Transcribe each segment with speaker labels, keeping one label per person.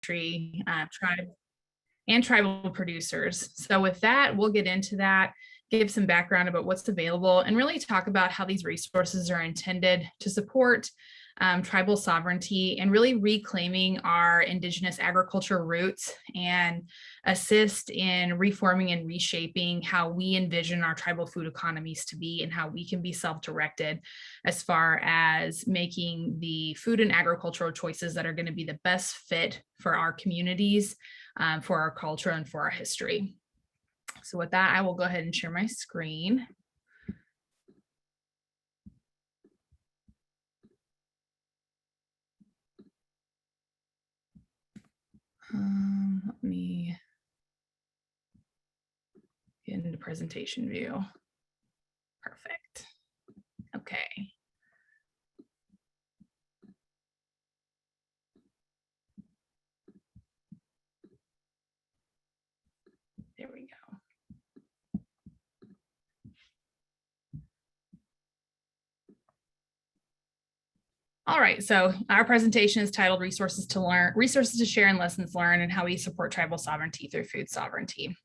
Speaker 1: tribe, and tribal producers. So with that, we'll get into that, give some background about what's available, and really talk about how these resources are intended to support tribal sovereignty and really reclaiming our Indigenous agriculture roots and assist in reforming and reshaping how we envision our tribal food economies to be and how we can be self-directed as far as making the food and agricultural choices that are going to be the best fit for our communities, for our culture, and for our history. So with that, I will go ahead and share my screen. Let me get into presentation view. Perfect. Okay. There we go. All right, so our presentation is titled Resources to Learn, Resources to Share and Lessons Learned, and How We Support Tribal Sovereignty Through Food Sovereignty.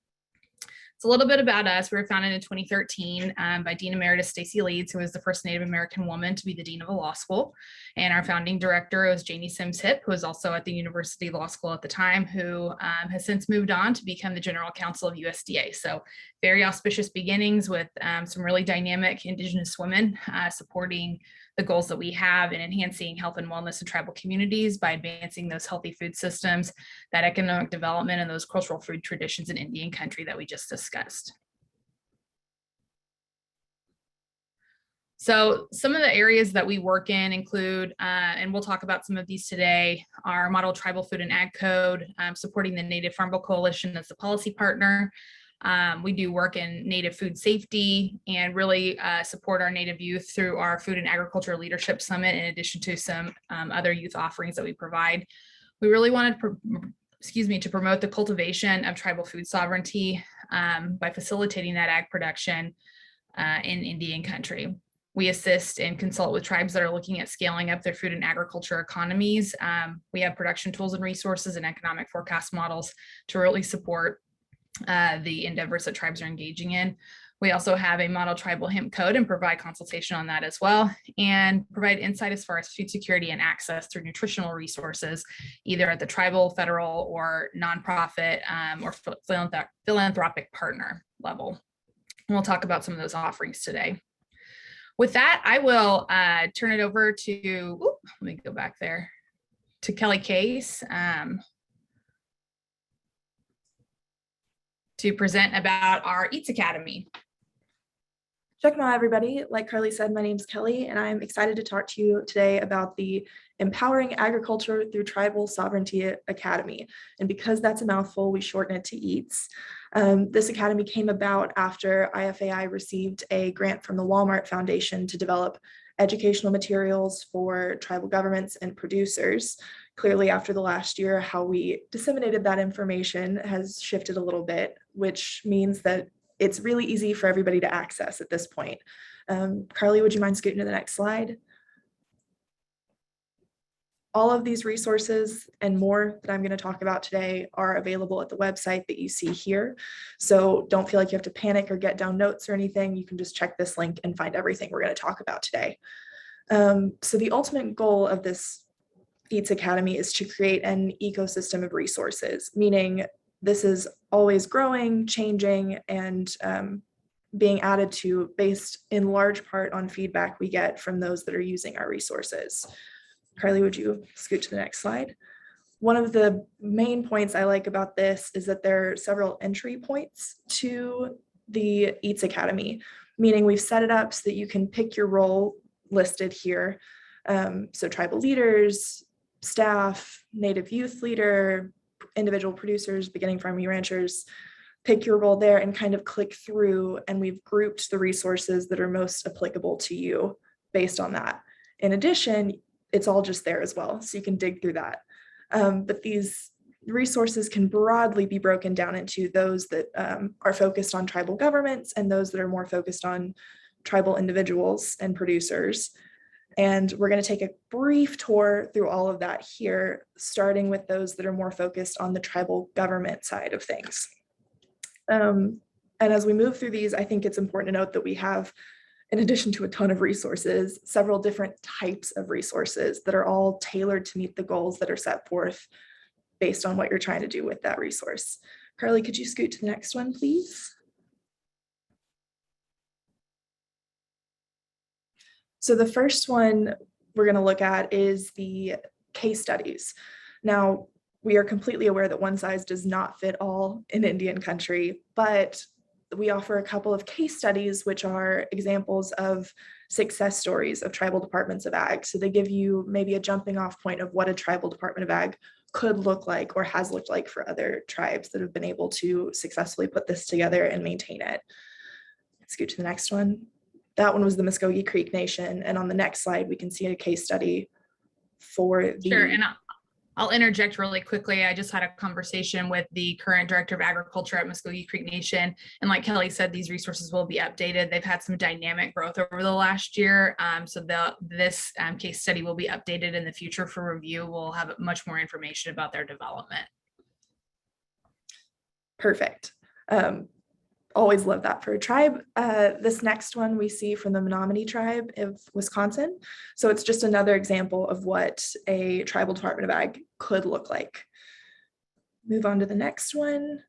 Speaker 1: It's a little bit about us. We were founded in 2013 by Dean Emeritus Stacy Leeds, who was the first Native American woman to be the Dean of a law school. And our founding director was Janie Sims Hip, who was also at the University Law School at the time, who has since moved on to become the General Counsel of USDA. So very auspicious beginnings with some really dynamic Indigenous women supporting the goals that we have in enhancing health and wellness in tribal communities by advancing those healthy food systems, that economic development, and those cultural food traditions in Indian country that we just discussed. So some of the areas that we work in include, and we'll talk about some of these today, our Model Tribal Food and Ag Code, supporting the Native Farm Bill Coalition as the policy partner. We do work in Native food safety and really support our Native youth through our Food and Agriculture Leadership Summit, in addition to some other youth offerings that we provide. We really wanted to promote the cultivation of tribal food sovereignty by facilitating that ag production in Indian country. We assist and consult with tribes that are looking at scaling up their food and agriculture economies. We have production tools and resources and economic forecast models to really support the endeavors that tribes are engaging in. We also have a model tribal hemp code and provide consultation on that as well, and provide insight as far as food security and access through nutritional resources, either at the tribal, federal, or nonprofit or philanthropic partner level. And we'll talk about some of those offerings today. With that, I will turn it over to, let me go back there, to Kelly Case. To present about our EATS Academy.
Speaker 2: Checkma, everybody. Like Carly said, my name's Kelly, and I'm excited to talk to you today about the Empowering Agriculture Through Tribal Sovereignty Academy. And because that's a mouthful, we shorten it to EATS. This academy came about after IFAI received a grant from the Walmart Foundation to develop educational materials for tribal governments and producers. Clearly, after the last year, how we disseminated that information has shifted a little bit, which means that it's really easy for everybody to access at this point. Carly, would you mind scooting to the next slide? All of these resources and more that I'm going to talk about today are available at the website that you see here. So don't feel like you have to panic or get down notes or anything. You can just check this link and find everything we're going to talk about today. So the ultimate goal of this EATS Academy is to create an ecosystem of resources, meaning this is always growing, changing, and being added to based in large part on feedback we get from those that are using our resources. Carly, would you scoot to the next slide? One of the main points I like about this is that there are several entry points to the EATS Academy, meaning we've set it up so that you can pick your role listed here. So tribal leaders, staff, Native youth leader, individual producers, beginning farming ranchers, pick your role there and kind of click through, and we've grouped the resources that are most applicable to you based on that. In addition, it's all just there as well, so you can dig through that. But these resources can broadly be broken down into those that are focused on tribal governments and those that are more focused on tribal individuals and producers. And we're going to take a brief tour through all of that here, starting with those that are more focused on the tribal government side of things. And as we move through these, I think it's important to note that we have, in addition to a ton of resources, several different types of resources that are all tailored to meet the goals that are set forth based on what you're trying to do with that resource. Carly, could you scoot to the next one, please? So the first one we're going to look at is the case studies. Now, we are completely aware that one size does not fit all in Indian country, but we offer a couple of case studies, which are examples of success stories of tribal departments of ag. So they give you maybe a jumping off point of what a tribal department of ag could look like or has looked like for other tribes that have been able to successfully put this together and maintain it. Let's go to the next one. That one was the Muskogee Creek Nation. And on the next slide, we can see a case study for the—
Speaker 1: Sure, and I'll interject really quickly. I just had a conversation with the current director of agriculture at Muskogee Creek Nation. And like Kelly said, these resources will be updated. They've had some dynamic growth over the last year. So this case study will be updated in the future for review. We'll have much more information about their development.
Speaker 2: Perfect. Always love that for a tribe. This next one we see from the Menominee tribe of Wisconsin. So it's just another example of what a tribal department of ag could look like. Move on to the next one.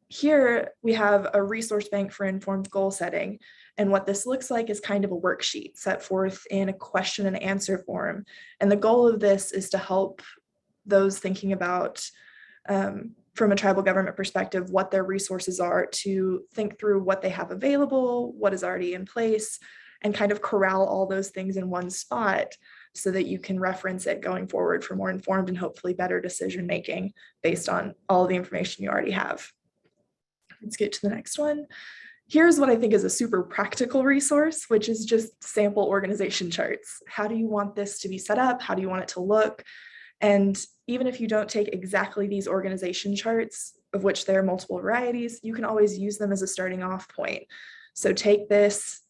Speaker 2: Here we have a resource bank for informed goal setting. And what this looks like is kind of a worksheet set forth in a question and answer form. And the goal of this is to help those thinking about from a tribal government perspective, what their resources are, to think through what they have available, what is already in place, and kind of corral all those things in one spot so that you can reference it going forward for more informed and hopefully better decision making based on all the information you already have. Let's get to the next one. Here's what I think is a super practical resource, which is just sample organization charts. How do you want this to be set up? How do you want it to look? And even if you don't take exactly these organization charts, of which there are multiple varieties, you can always use them as a starting off point. So take this,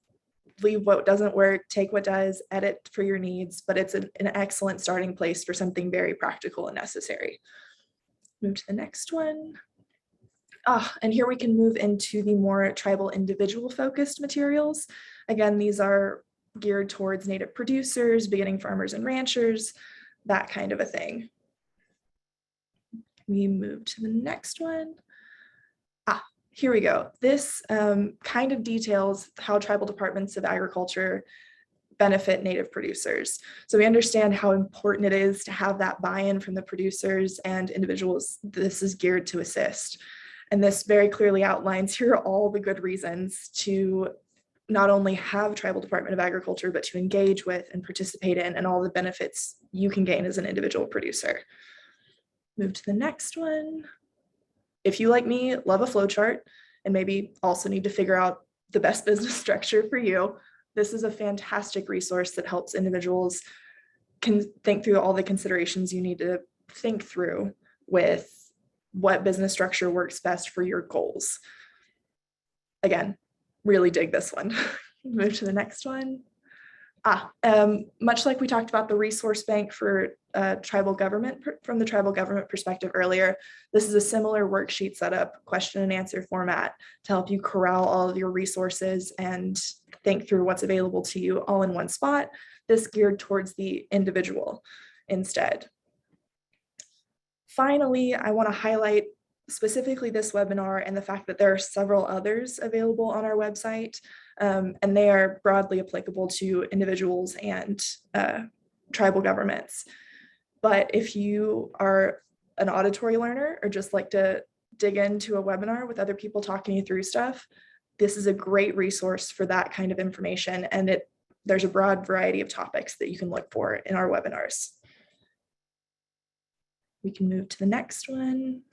Speaker 2: leave what doesn't work, take what does, edit for your needs, but it's an excellent starting place for something very practical and necessary. Move to the next one. And here we can move into the more tribal individual focused materials. Again, these are geared towards native producers, beginning farmers and ranchers, that kind of a thing. We move to the next one. Here we go. This kind of details how tribal departments of agriculture benefit native producers. So we understand how important it is to have that buy-in from the producers and individuals this is geared to assist. And this very clearly outlines here are all the good reasons to not only have tribal department of agriculture, but to engage with and participate in, and all the benefits you can gain as an individual producer. Move to the next one. If you, like me, love a flowchart and maybe also need to figure out the best business structure for you, this is a fantastic resource that helps individuals can think through all the considerations you need to think through with what business structure works best for your goals. Again, really dig this one. Move to the next one. Much like we talked about the resource bank for tribal government, from the tribal government perspective earlier, this is a similar worksheet setup, question and answer format to help you corral all of your resources and think through what's available to you all in one spot. This geared towards the individual instead. Finally, I want to highlight specifically this webinar and the fact that there are several others available on our website, and they are broadly applicable to individuals and tribal governments. But if you are an auditory learner or just like to dig into a webinar with other people talking you through stuff, this is a great resource for that kind of information. And there's a broad variety of topics that you can look for in our webinars. We can move to the next one.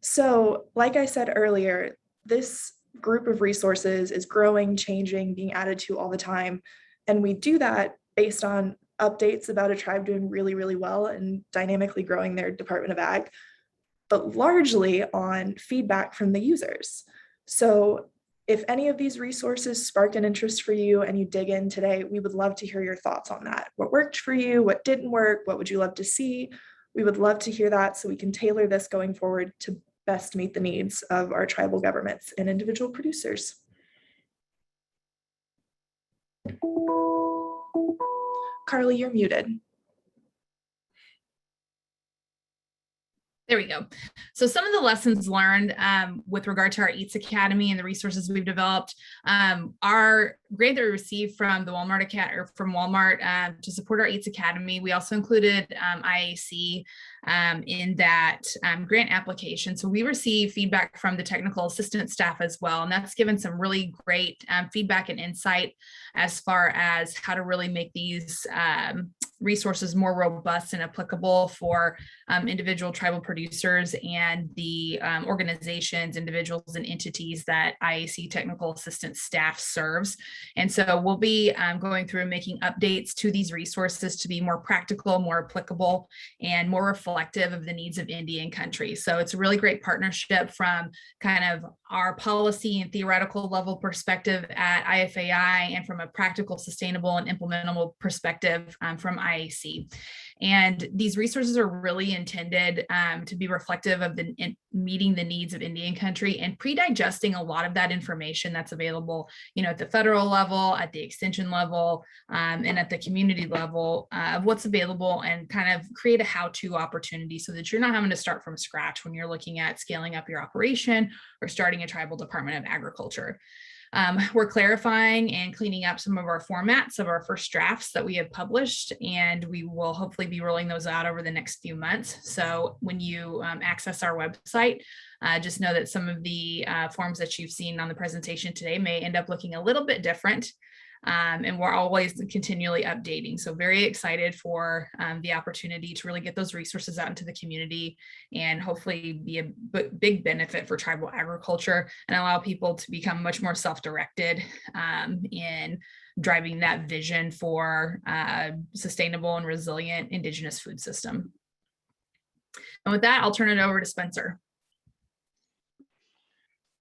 Speaker 2: So, like I said earlier, this group of resources is growing, changing, being added to all the time. And we do that based on updates about a tribe doing really, really well and dynamically growing their Department of Ag, but largely on feedback from the users. So If any of these resources sparked an interest for you and you dig in today, we would love to hear your thoughts on that. What worked for you? What didn't work? What would you love to see? We would love to hear that so we can tailor this going forward to best meet the needs of our tribal governments and individual producers. Carly, you're muted.
Speaker 1: There we go. So some of the lessons learned with regard to our EATS Academy and the resources we've developed, our grant that we received from the Walmart to support our EATS Academy. We also included IAC in that grant application. So we received feedback from the technical assistant staff as well, and that's given some really great feedback and insight as far as how to really make these resources more robust and applicable for individual tribal producers and the organizations, individuals, and entities that IAC technical assistance staff serves. And so we'll be going through and making updates to these resources to be more practical, more applicable, and more reflective of the needs of Indian country. So it's a really great partnership from kind of our policy and theoretical level perspective at IFAI and from a practical, sustainable, and implementable perspective from IAC. And these resources are really intended to be reflective of meeting the needs of Indian country and pre-digesting a lot of that information that's available, at the federal level, at the extension level, and at the community level of what's available, and kind of create a how-to opportunity so that you're not having to start from scratch when you're looking at scaling up your operation or starting a tribal Department of Agriculture. We're clarifying and cleaning up some of our formats of our first drafts that we have published, and we will hopefully be rolling those out over the next few months. So when you access our website, just know that some of the forms that you've seen on the presentation today may end up looking a little bit different. And we're always continually updating. So very excited for the opportunity to really get those resources out into the community and hopefully be a big benefit for tribal agriculture and allow people to become much more self-directed in driving that vision for sustainable and resilient Indigenous food system. And with that, I'll turn it over to Spencer.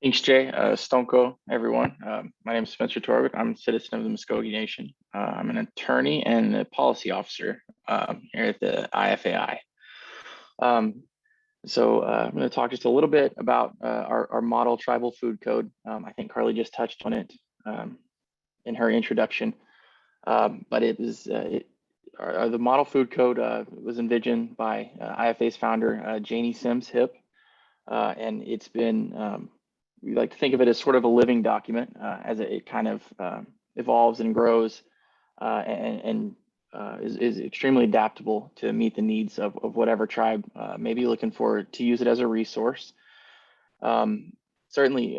Speaker 3: Thanks, Jay. Stonko, everyone. My name is Spencer Torwood. I'm a citizen of the Muskogee Nation. I'm an attorney and a policy officer here at the IFAI. So I'm going to talk just a little bit about our model tribal food code. I think Carly just touched on it in her introduction, but the model food code was envisioned by IFA's founder, Janie Sims Hip, and it's been we like to think of it as sort of a living document as it kind of evolves and grows and is extremely adaptable to meet the needs of whatever tribe may be looking for to use it as a resource. Certainly,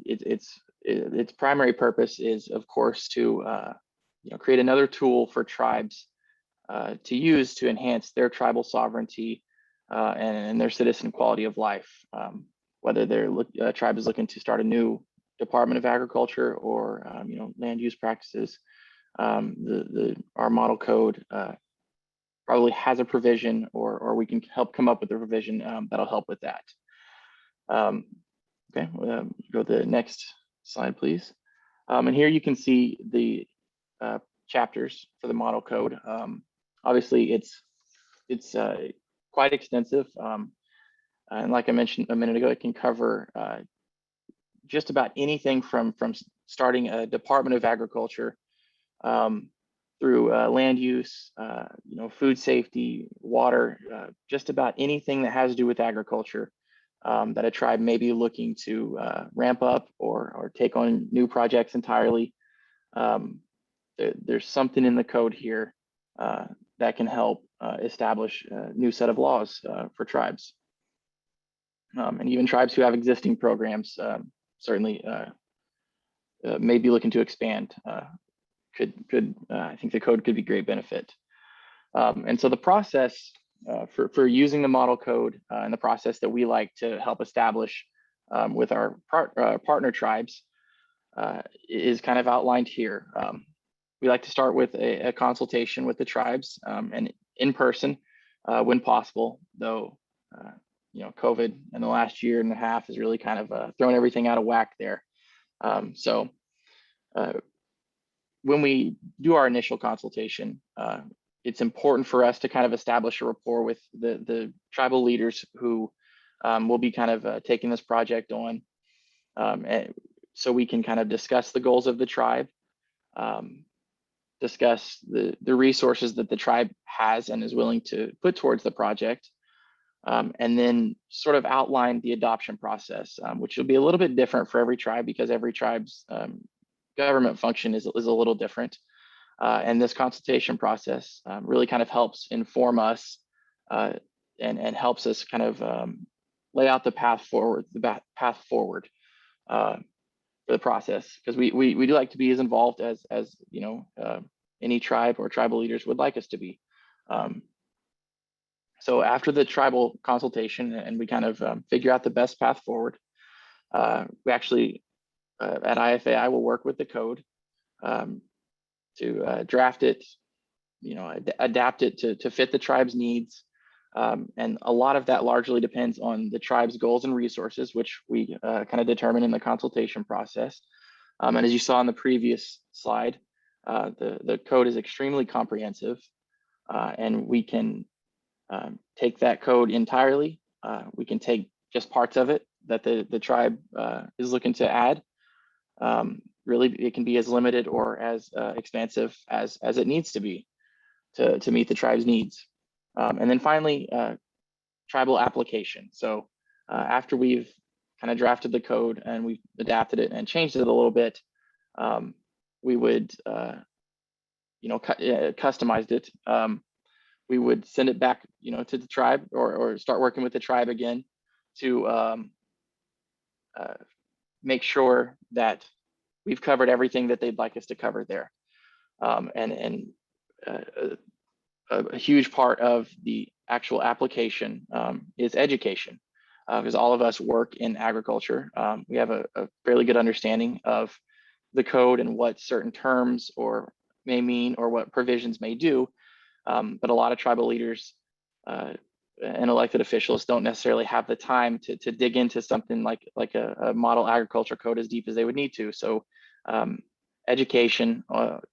Speaker 3: its primary purpose is, of course, to create another tool for tribes to use to enhance their tribal sovereignty and their citizen quality of life. Whether their tribe is looking to start a new Department of Agriculture or land use practices, our model code probably has a provision, or we can help come up with a provision that'll help with that. Okay, go to the next slide, please. And here you can see the chapters for the model code. Obviously, it's quite extensive. And like I mentioned a minute ago, it can cover just about anything from starting a Department of Agriculture through land use, food safety, water, just about anything that has to do with agriculture that a tribe may be looking to ramp up or take on new projects entirely. There's something in the code here that can help establish a new set of laws for tribes. And even tribes who have existing programs certainly may be looking to expand. I think the code could be great benefit. And so the process for using the model code and the process that we like to help establish with our partner tribes is kind of outlined here. We like to start with a consultation with the tribes and in person when possible, though COVID in the last year and a half has really kind of thrown everything out of whack there. So when we do our initial consultation, it's important for us to kind of establish a rapport with the tribal leaders who will be kind of taking this project on. And so we can kind of discuss the goals of the tribe, discuss the resources that the tribe has and is willing to put towards the project, and then sort of outline the adoption process, which will be a little bit different for every tribe because every tribe's government function is a little different. And this consultation process really kind of helps inform us and helps us kind of lay out the path forward, for the process, because we do like to be as involved as you know, any tribe or tribal leaders would like us to be. So after the tribal consultation and we kind of figure out the best path forward, we actually at IFAI will work with the code to draft it, you know, adapt it to fit the tribe's needs. And a lot of that largely depends on the tribe's goals and resources, which we kind of determine in the consultation process. And as you saw in the previous slide, the code is extremely comprehensive, and we can take that code entirely. We can take just parts of it that the tribe is looking to add. Really, it can be as limited or as expansive as it needs to be to meet the tribe's needs. And then finally, tribal application. So after we've kind of drafted the code and we've adapted it and changed it a little bit, we would, you know, customized it. We would send it back, you know, to the tribe or start working with the tribe again to make sure that we've covered everything that they'd like us to cover there. And a huge part of the actual application is education, because all of us work in agriculture. We have a fairly good understanding of the code and what certain terms or may mean or what provisions may do. But a lot of tribal leaders and elected officials don't necessarily have the time to dig into something like a model agriculture code as deep as they would need to. So education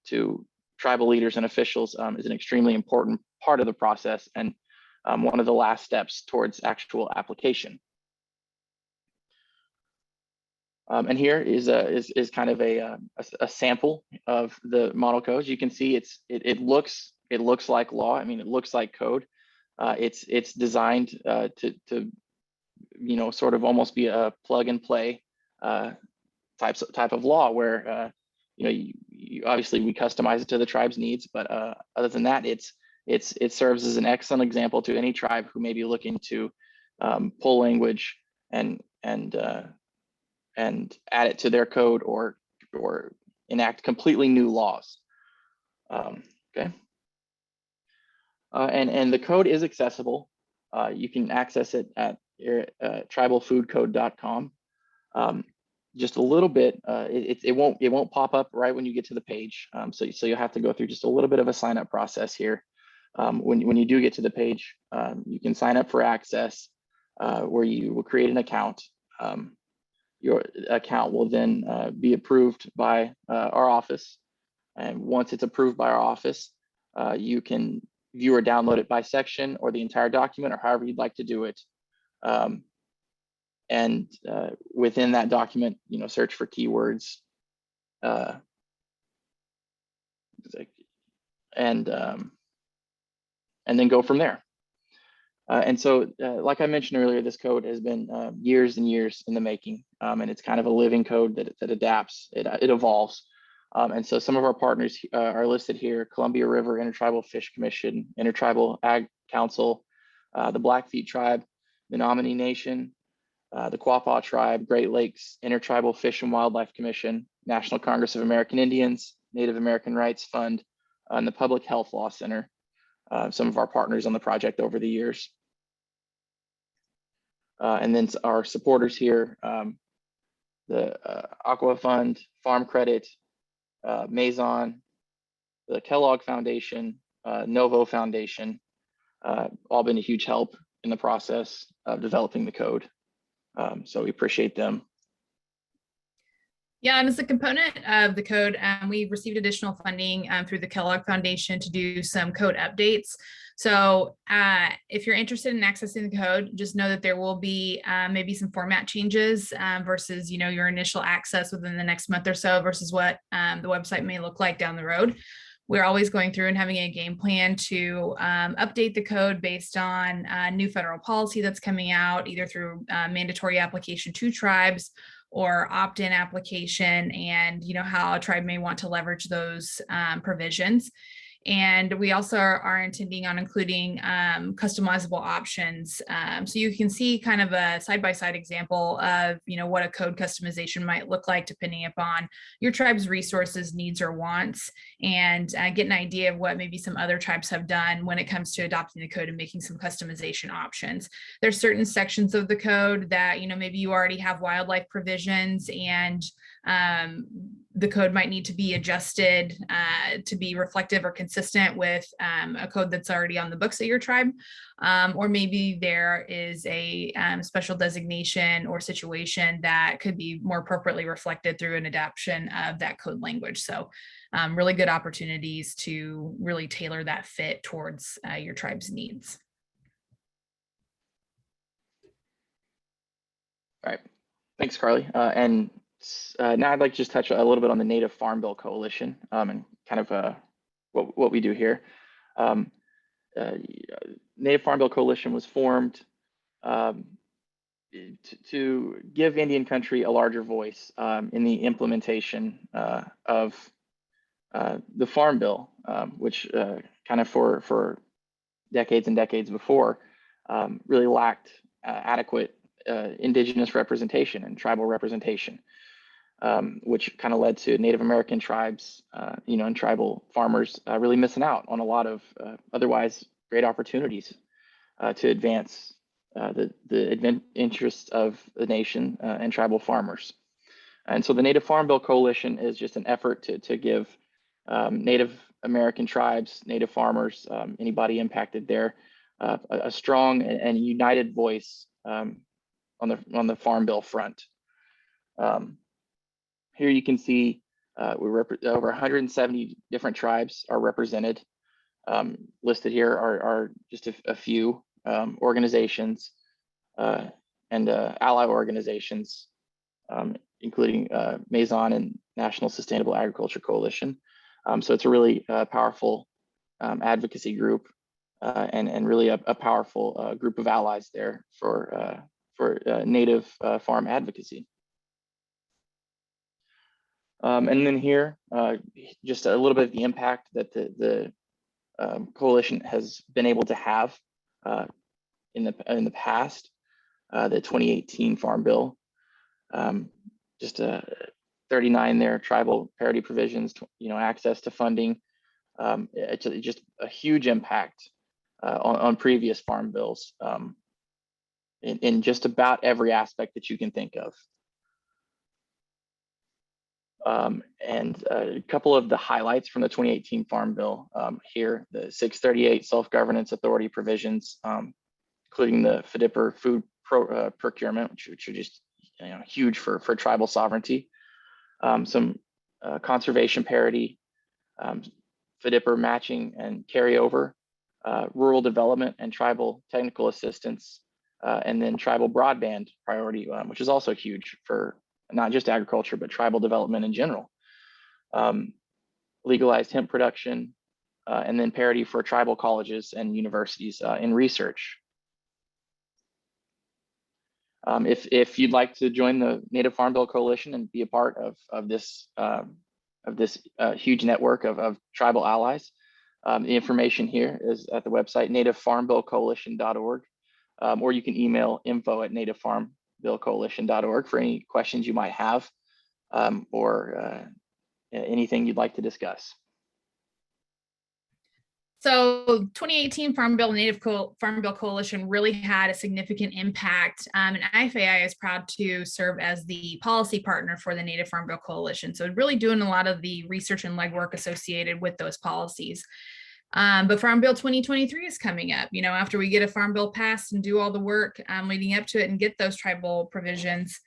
Speaker 3: to tribal leaders and officials is an extremely important part of the process and one of the last steps towards actual application. And here is kind of a sample of the model codes. You can see it looks like law. I mean, it looks like code. It's designed to you know, sort of almost be a plug and play type of law where you know, you obviously we customize it to the tribe's needs, but other than that, it serves as an excellent example to any tribe who may be looking to pull language and add it to their code or enact completely new laws. Okay. And the code is accessible. You can access it at tribalfoodcode.com. Just a little bit, it won't pop up right when you get to the page. So you'll have to go through just a little bit of a sign up process here. When you do get to the page, you can sign up for access, where you will create an account. Your account will then be approved by our office. And once it's approved by our office, you can view or download it by section or the entire document or however you'd like to do it. And within that document, you know, search for keywords and then go from there. And so, like I mentioned earlier, this code has been years and years in the making, and it's kind of a living code that adapts, it evolves. And so some of our partners are listed here: Columbia River Intertribal Fish Commission, Intertribal Ag Council, the Blackfeet Tribe, the Menominee Nation, the Quapaw Tribe, Great Lakes Intertribal Fish and Wildlife Commission, National Congress of American Indians, Native American Rights Fund, and the Public Health Law Center. Some of our partners on the project over the years. And then our supporters here, the Aqua Fund, Farm Credit, Maison, the Kellogg Foundation, Novo Foundation, all been a huge help in the process of developing the code. So we appreciate them.
Speaker 1: Yeah, and as a component of the code, we received additional funding through the Kellogg Foundation to do some code updates. So if you're interested in accessing the code, just know that there will be maybe some format changes versus, your initial access within the next month or so versus what the website may look like down the road. We're always going through and having a game plan to update the code based on new federal policy that's coming out, either through mandatory application to tribes or opt-in application, and how a tribe may want to leverage those provisions. And we also are intending on including customizable options. So you can see kind of a side-by-side example of, what a code customization might look like depending upon your tribe's resources, needs, or wants, and get an idea of what maybe some other tribes have done when it comes to adopting the code and making some customization options. There's certain sections of the code that, maybe you already have wildlife provisions, and the code might need to be adjusted to be reflective or consistent with a code that's already on the books at your tribe. Or maybe there is a special designation or situation that could be more appropriately reflected through an adaptation of that code language. So really good opportunities to really tailor that fit towards your tribe's needs.
Speaker 3: All right, thanks, Carly. And now I'd like to just touch a little bit on the Native Farm Bill Coalition and kind of what we do here. Native Farm Bill Coalition was formed to give Indian country a larger voice in the implementation of the Farm Bill, which kind of for decades and decades before really lacked adequate Indigenous representation and tribal representation, which kind of led to Native American tribes, and tribal farmers really missing out on a lot of otherwise great opportunities to advance the interests of the nation and tribal farmers. And so the Native Farm Bill Coalition is just an effort to give Native American tribes, Native farmers, anybody impacted there, a strong and united voice on the Farm Bill front. Here you can see over 170 different tribes are represented. Listed here are just a few organizations and ally organizations, including Maison and National Sustainable Agriculture Coalition. So it's a really powerful advocacy group and really a powerful group of allies there for Native farm advocacy. And then here, just a little bit of the impact that the coalition has been able to have in the past. The 2018 Farm Bill, just 39 there, tribal parity provisions, access to funding. It's just a huge impact on previous farm bills in just about every aspect that you can think of. And a couple of the highlights from the 2018 Farm Bill here, the 638 self-governance authority provisions, including the FDIPR food procurement, which are just huge for tribal sovereignty. Some conservation parity, FDIPR matching and carryover, rural development and tribal technical assistance, and then tribal broadband priority, which is also huge for not just agriculture, but tribal development in general. Legalized hemp production, and then parity for tribal colleges and universities in research. If you'd like to join the Native Farm Bill Coalition and be a part of this huge network of tribal allies, the information here is at the website nativefarmbillcoalition.org, or you can email info@nativefarmbillcoalition.org for any questions you might have or anything you'd like to discuss.
Speaker 1: So 2018 Farm Bill and Native Farm Bill Coalition really had a significant impact, and IFAI is proud to serve as the policy partner for the Native Farm Bill Coalition. So really doing a lot of the research and legwork associated with those policies. But Farm Bill 2023 is coming up, after we get a Farm Bill passed and do all the work leading up to it and get those tribal provisions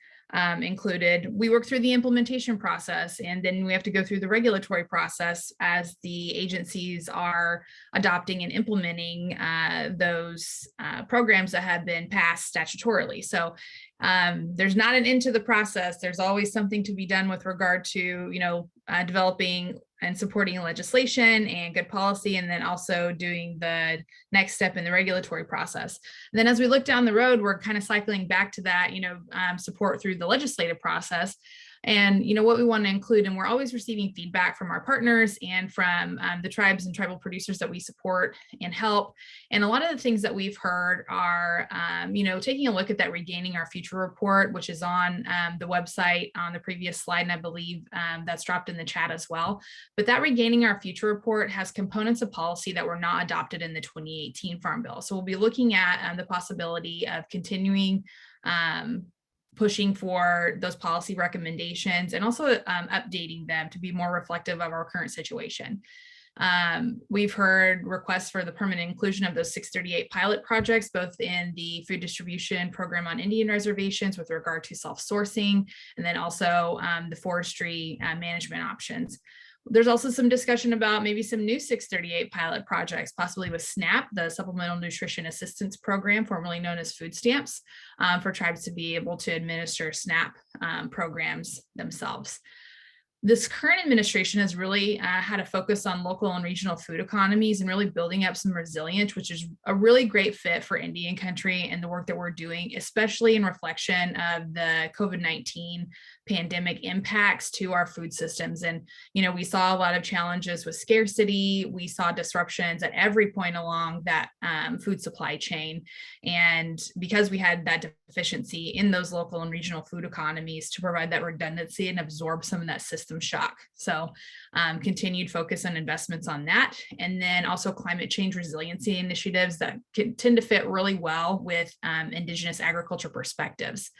Speaker 1: included. We work through the implementation process, and then we have to go through the regulatory process as the agencies are adopting and implementing those programs that have been passed statutorily. So there's not an end to the process. There's always something to be done with regard to, developing and supporting legislation and good policy, and then also doing the next step in the regulatory process. And then as we look down the road, we're kind of cycling back to that, support through the legislative process. And what we want to include, and we're always receiving feedback from our partners and from the tribes and tribal producers that we support and help. And a lot of the things that we've heard are, taking a look at that Regaining Our Future report, which is on the website on the previous slide, and I believe that's dropped in the chat as well. But that Regaining Our Future report has components of policy that were not adopted in the 2018 Farm Bill. So we'll be looking at the possibility of continuing pushing for those policy recommendations and also updating them to be more reflective of our current situation. We've heard requests for the permanent inclusion of those 638 pilot projects, both in the food distribution program on Indian reservations with regard to self-sourcing, and then also the forestry management options. There's also some discussion about maybe some new 638 pilot projects, possibly with SNAP, the Supplemental Nutrition Assistance Program, formerly known as food stamps, for tribes to be able to administer SNAP programs themselves. This current administration has really had a focus on local and regional food economies and really building up some resilience, which is a really great fit for Indian country and the work that we're doing, especially in reflection of the COVID-19 pandemic impacts to our food systems. And, we saw a lot of challenges with scarcity. We saw disruptions at every point along that food supply chain. And because we had that deficiency in those local and regional food economies to provide that redundancy and absorb some of that system shock. So continued focus on investments on that. And then also climate change resiliency initiatives that tend to fit really well with Indigenous agriculture perspectives.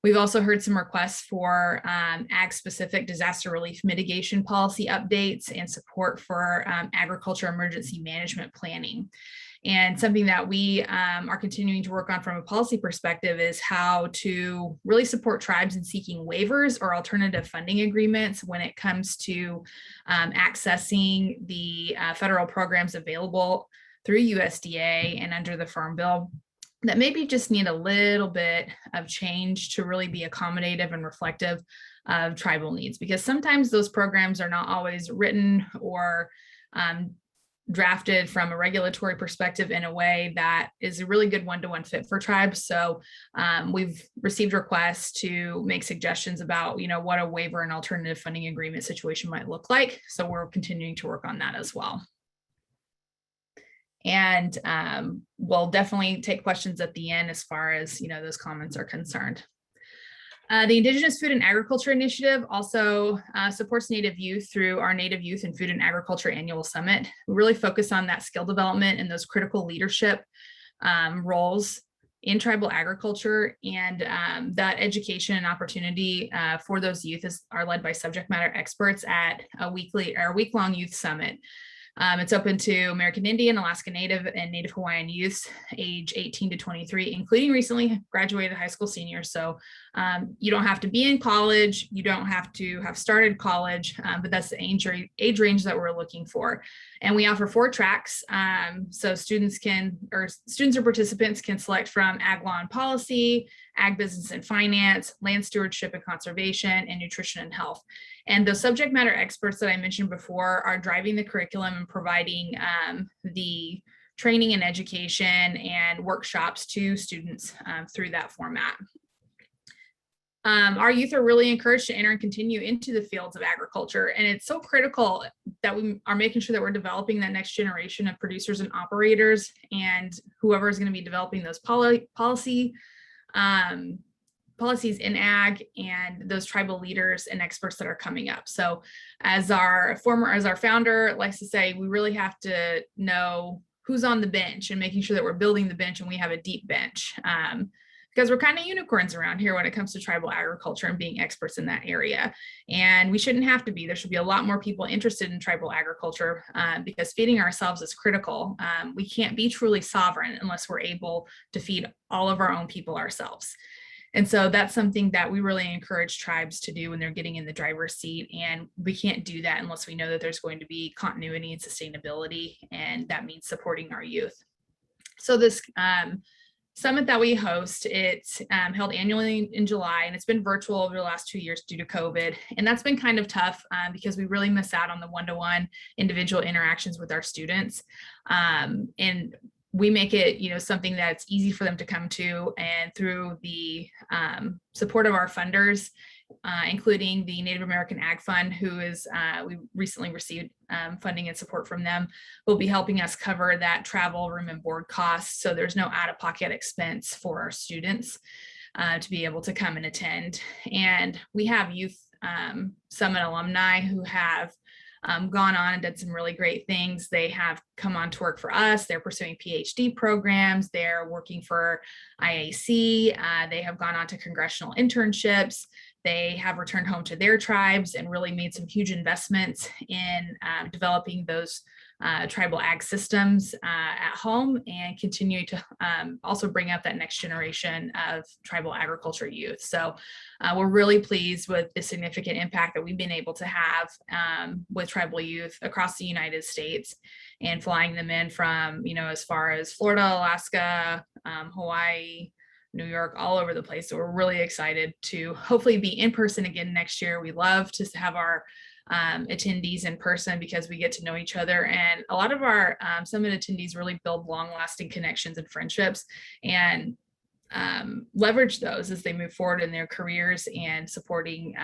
Speaker 1: We've also heard some requests for ag-specific disaster relief mitigation policy updates and support for agriculture emergency management planning. And something that we are continuing to work on from a policy perspective is how to really support tribes in seeking waivers or alternative funding agreements when it comes to accessing the federal programs available through USDA and under the Farm Bill that maybe just need a little bit of change to really be accommodative and reflective of tribal needs, because sometimes those programs are not always written or drafted from a regulatory perspective in a way that is a really good one-to-one fit for tribes. So we've received requests to make suggestions about, what a waiver and alternative funding agreement situation might look like. So we're continuing to work on that as well. And we'll definitely take questions at the end as far as, those comments are concerned. The Indigenous Food and Agriculture Initiative also supports Native youth through our Native Youth and Food and Agriculture Annual Summit. We really focus on that skill development and those critical leadership roles in tribal agriculture, and that education and opportunity for those youth are led by subject matter experts at a week-long youth summit. It's open to American Indian, Alaska Native, and Native Hawaiian youths age 18 to 23, including recently graduated high school seniors. So you don't have to be in college, you don't have to have started college, but that's the age range that we're looking for. And we offer 4 tracks. So students or participants can select from Ag Law and Policy, Ag Business and Finance, Land Stewardship and Conservation, and Nutrition and Health. And those subject matter experts that I mentioned before are driving the curriculum and providing the training and education and workshops to students through that format. Our youth are really encouraged to enter and continue into the fields of agriculture. And it's so critical that we are making sure that we're developing that next generation of producers and operators, and whoever is going to be developing those policies in ag, and those tribal leaders and experts that are coming up. So as our founder likes to say, we really have to know who's on the bench and making sure that we're building the bench and we have a deep bench. Because we're kind of unicorns around here when it comes to tribal agriculture and being experts in that area. And we shouldn't have to be. There should be a lot more people interested in tribal agriculture because feeding ourselves is critical. We can't be truly sovereign unless we're able to feed all of our own people ourselves. And so that's something that we really encourage tribes to do when they're getting in the driver's seat. And we can't do that unless we know that there's going to be continuity and sustainability, and that means supporting our youth. So this summit that we host, it's held annually in July, and it's been virtual over the last 2 years due to COVID. And that's been kind of tough because we really miss out on the one-to-one individual interactions with our students. And we make it, something that's easy for them to come to, and through the support of our funders, including the Native American Ag Fund, who is, we recently received funding and support from them, will be helping us cover that travel, room and board costs. So there's no out-of-pocket expense for our students to be able to come and attend. And we have youth summit alumni who have gone on and did some really great things. They have come on to work for us. They're pursuing PhD programs. They're working for IAC. They have gone on to congressional internships. They have returned home to their tribes and really made some huge investments in developing those tribal ag systems at home, and continue to also bring up that next generation of tribal agriculture youth. So we're really pleased with the significant impact that we've been able to have with tribal youth across the United States, and flying them in from, as far as Florida, Alaska, Hawaii, New York, all over the place. So we're really excited to hopefully be in person again next year. We love to have our attendees in person because we get to know each other, and a lot of our summit attendees really build long-lasting connections and friendships, and leverage those as they move forward in their careers and supporting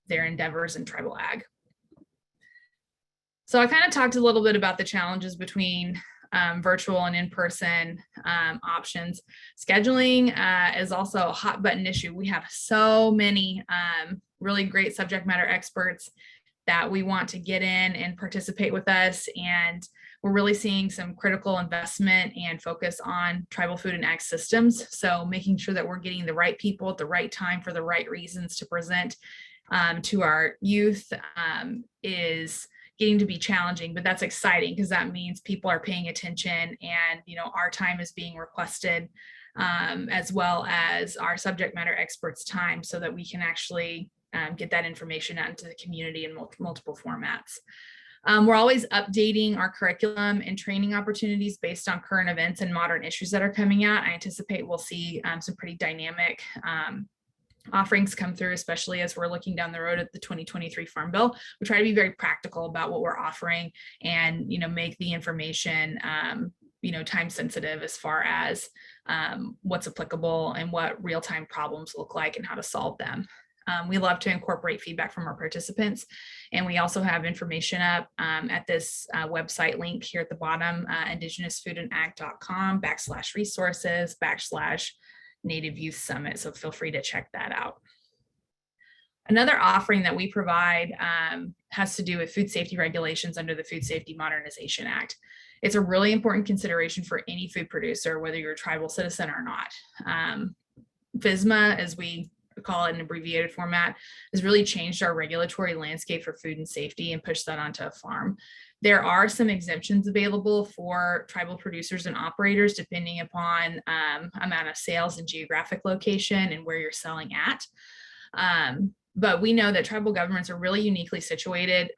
Speaker 1: their endeavors in tribal ag. So I kind of talked a little bit about the challenges between virtual and in-person options. Scheduling is also a hot button issue. We have so many really great subject matter experts that we want to get in and participate with us. And we're really seeing some critical investment and focus on tribal food and ag systems. So making sure that we're getting the right people at the right time for the right reasons to present to our youth is getting to be challenging, but that's exciting because that means people are paying attention, and our time is being requested, as well as our subject matter experts' time, so that we can actually get that information out into the community in multiple formats. We're always updating our curriculum and training opportunities based on current events and modern issues that are coming out. I anticipate we'll see some pretty dynamic offerings come through, especially as we're looking down the road at the 2023 Farm Bill. We try to be very practical about what we're offering, and make the information time sensitive as far as what's applicable and what real-time problems look like and how to solve them. We love to incorporate feedback from our participants, and we also have information up at this website link here at the bottom, indigenousfoodandag.com/resources/Native Youth Summit. So feel free to check that out. Another offering that we provide has to do with food safety regulations under the Food Safety Modernization Act. It's a really important consideration for any food producer, whether you're a tribal citizen or not. FSMA, as we call it in abbreviated format, has really changed our regulatory landscape for food and safety and pushed that onto a farm. There are some exemptions available for tribal producers and operators depending upon amount of sales and geographic location and where you're selling at. But we know that tribal governments are really uniquely situated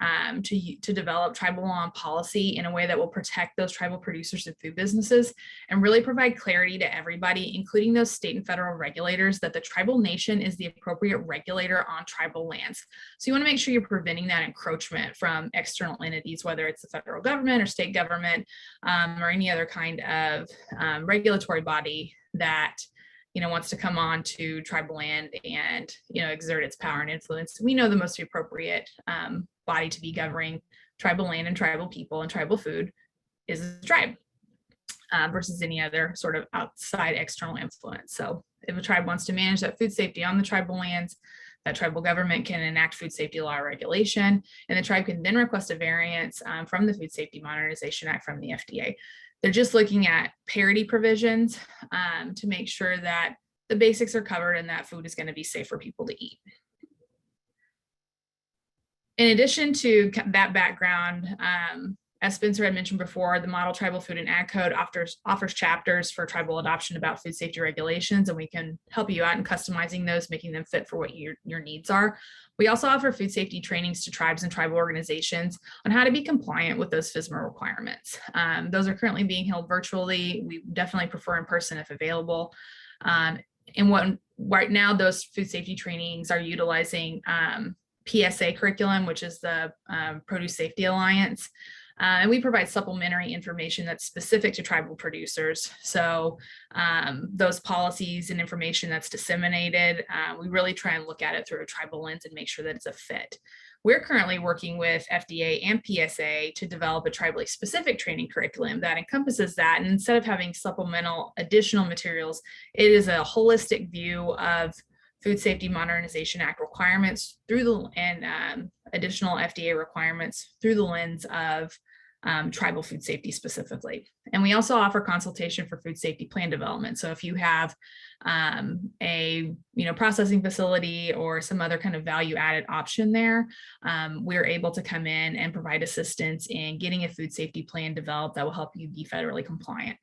Speaker 1: to develop tribal law and policy in a way that will protect those tribal producers and food businesses, and really provide clarity to everybody, including those state and federal regulators, that the tribal nation is the appropriate regulator on tribal lands. So you want to make sure you're preventing that encroachment from external entities, whether it's the federal government or state government or any other kind of regulatory body that wants to come on to tribal land and, exert its power and influence. We know the most appropriate body to be governing tribal land and tribal people and tribal food is a tribe versus any other sort of outside external influence. So if a tribe wants to manage that food safety on the tribal lands, that tribal government can enact food safety law or regulation, and the tribe can then request a variance from the Food Safety Modernization Act from the FDA. They're just looking at parity provisions to make sure that the basics are covered and that food is going to be safe for people to eat. In addition to that background, As Spencer had mentioned before, the Model Tribal Food and Ag Code offers chapters for tribal adoption about food safety regulations, and we can help you out in customizing those, making them fit for what your needs are. We also offer food safety trainings to tribes and tribal organizations on how to be compliant with those FSMA requirements. Those are currently being held virtually. We definitely prefer in person if available. And right now, those food safety trainings are utilizing PSA curriculum, which is the Produce Safety Alliance. And we provide supplementary information that's specific to tribal producers. So those policies and information that's disseminated, we really try and look at it through a tribal lens and make sure that it's a fit. We're currently working with FDA and PSA to develop a tribally specific training curriculum that encompasses that. And instead of having supplemental additional materials, it is a holistic view of Food Safety Modernization Act requirements and additional FDA requirements through the lens of tribal food safety specifically. And we also offer consultation for food safety plan development. So if you have a processing facility or some other kind of value added option there, we're able to come in and provide assistance in getting a food safety plan developed that will help you be federally compliant.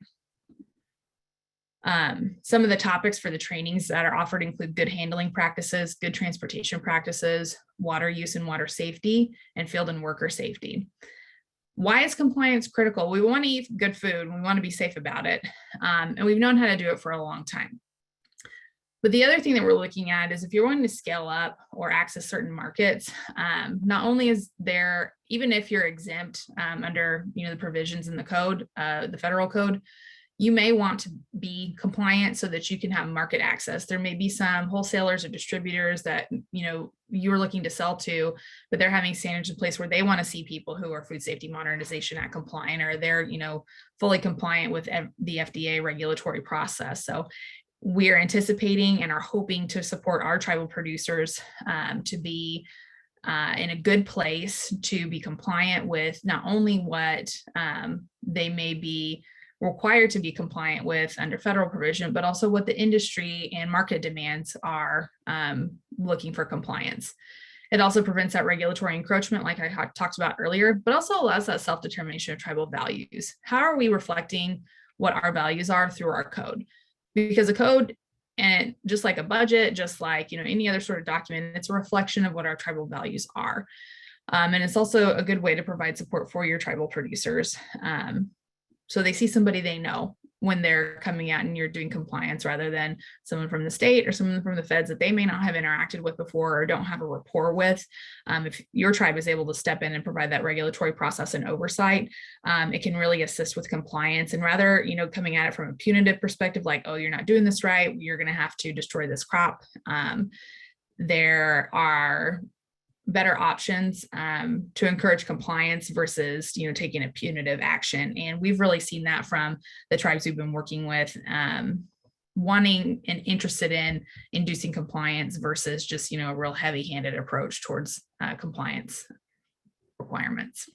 Speaker 1: Some of the topics for the trainings that are offered include good handling practices, good transportation practices, water use and water safety, and field and worker safety. Why is compliance critical? We want to eat good food. We want to be safe about it. And we've known how to do it for a long time. But the other thing that we're looking at is if you're wanting to scale up or access certain markets, not only is there, even if you're exempt under the provisions in the code, the federal code, you may want to be compliant so that you can have market access. There may be some wholesalers or distributors that you're looking to sell to, but they're having standards in place where they want to see people who are Food Safety Modernization Act compliant, or they're fully compliant with the FDA regulatory process. So we're anticipating and are hoping to support our tribal producers to be in a good place to be compliant with not only what they may be required to be compliant with under federal provision, but also what the industry and market demands are looking for compliance. It also prevents that regulatory encroachment, like I talked about earlier, but also allows that self-determination of tribal values. How are we reflecting what our values are through our code? Because a code, and just like a budget, just like any other sort of document, it's a reflection of what our tribal values are. And it's also a good way to provide support for your tribal producers. So they see somebody they know when they're coming out and you're doing compliance, rather than someone from the state or someone from the feds that they may not have interacted with before or don't have a rapport with. If your tribe is able to step in and provide that regulatory process and oversight, it can really assist with compliance. And rather, coming at it from a punitive perspective, like, oh, you're not doing this right, you're going to have to destroy this crop. There are better options to encourage compliance versus taking a punitive action. And we've really seen that from the tribes we've been working with, wanting and interested in inducing compliance versus just a real heavy-handed approach towards compliance requirements.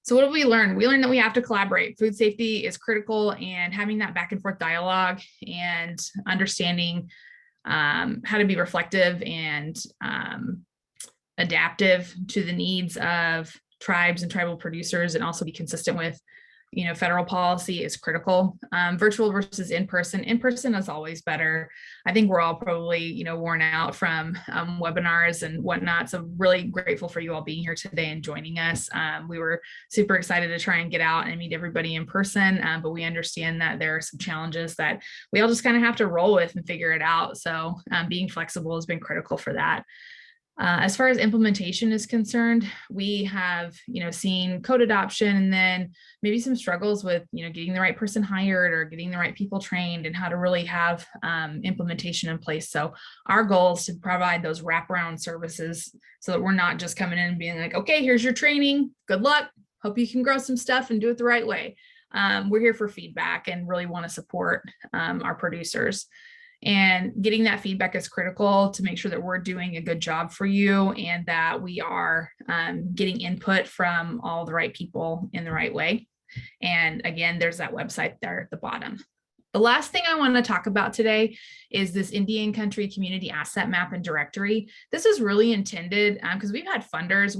Speaker 1: So what did we learn? We learned that we have to collaborate. Food safety is critical, and having that back and forth dialogue and understanding how to be reflective and adaptive to the needs of tribes and tribal producers, and also be consistent with federal policy is critical. Virtual versus in-person. In-person is always better. I think we're all probably worn out from webinars and whatnot, so really grateful for you all being here today and joining us. We were super excited to try and get out and meet everybody in person, but we understand that there are some challenges that we all just kind of have to roll with and figure it out. So being flexible has been critical for that. As far as implementation is concerned, we have, seen code adoption and then maybe some struggles with, getting the right person hired or getting the right people trained and how to really have implementation in place. So our goal is to provide those wraparound services so that we're not just coming in and being like, okay, here's your training. Good luck. Hope you can grow some stuff and do it the right way. We're here for feedback and really want to support our producers. And getting that feedback is critical to make sure that we're doing a good job for you and that we are getting input from all the right people in the right way. And again, there's that website there at the bottom. The The last thing I want to talk about today is this Indian Country Community Asset Map and Directory. This is really intended because we've had funders.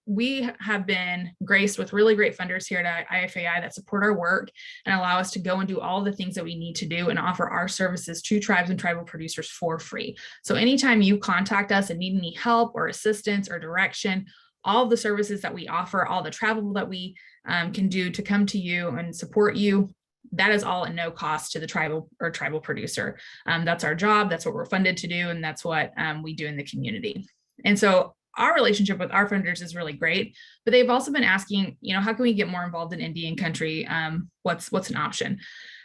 Speaker 1: We have been graced with really great funders here at IFAI that support our work and allow us to go and do all the things that we need to do and offer our services to tribes and tribal producers for free. So anytime you contact us and need any help or assistance or direction, all of the services that we offer, all the travel that we can do to come to you and support you, that is all at no cost to the tribal producer. That's our job. That's what we're funded to do. And that's what we do in the community. And so our relationship with our funders is really great, but they've also been asking, how can we get more involved in Indian country? What's an option?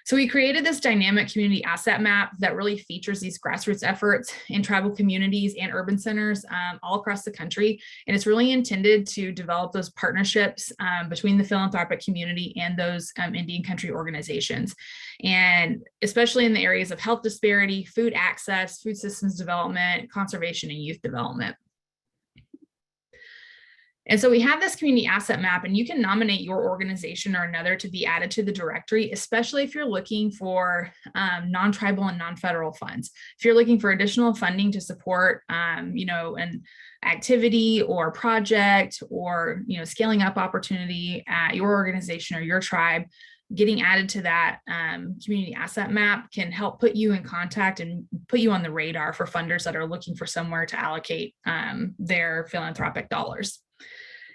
Speaker 1: So we created this dynamic community asset map that really features these grassroots efforts in tribal communities and urban centers all across the country. And it's really intended to develop those partnerships between the philanthropic community and those Indian country organizations. And especially in the areas of health disparity, food access, food systems development, conservation, and youth development. And so we have this community asset map, and you can nominate your organization or another to be added to the directory, especially if you're looking for non-tribal and non-federal funds. If you're looking for additional funding to support, an activity or project or, scaling up opportunity at your organization or your tribe, getting added to that community asset map can help put you in contact and put you on the radar for funders that are looking for somewhere to allocate their philanthropic dollars.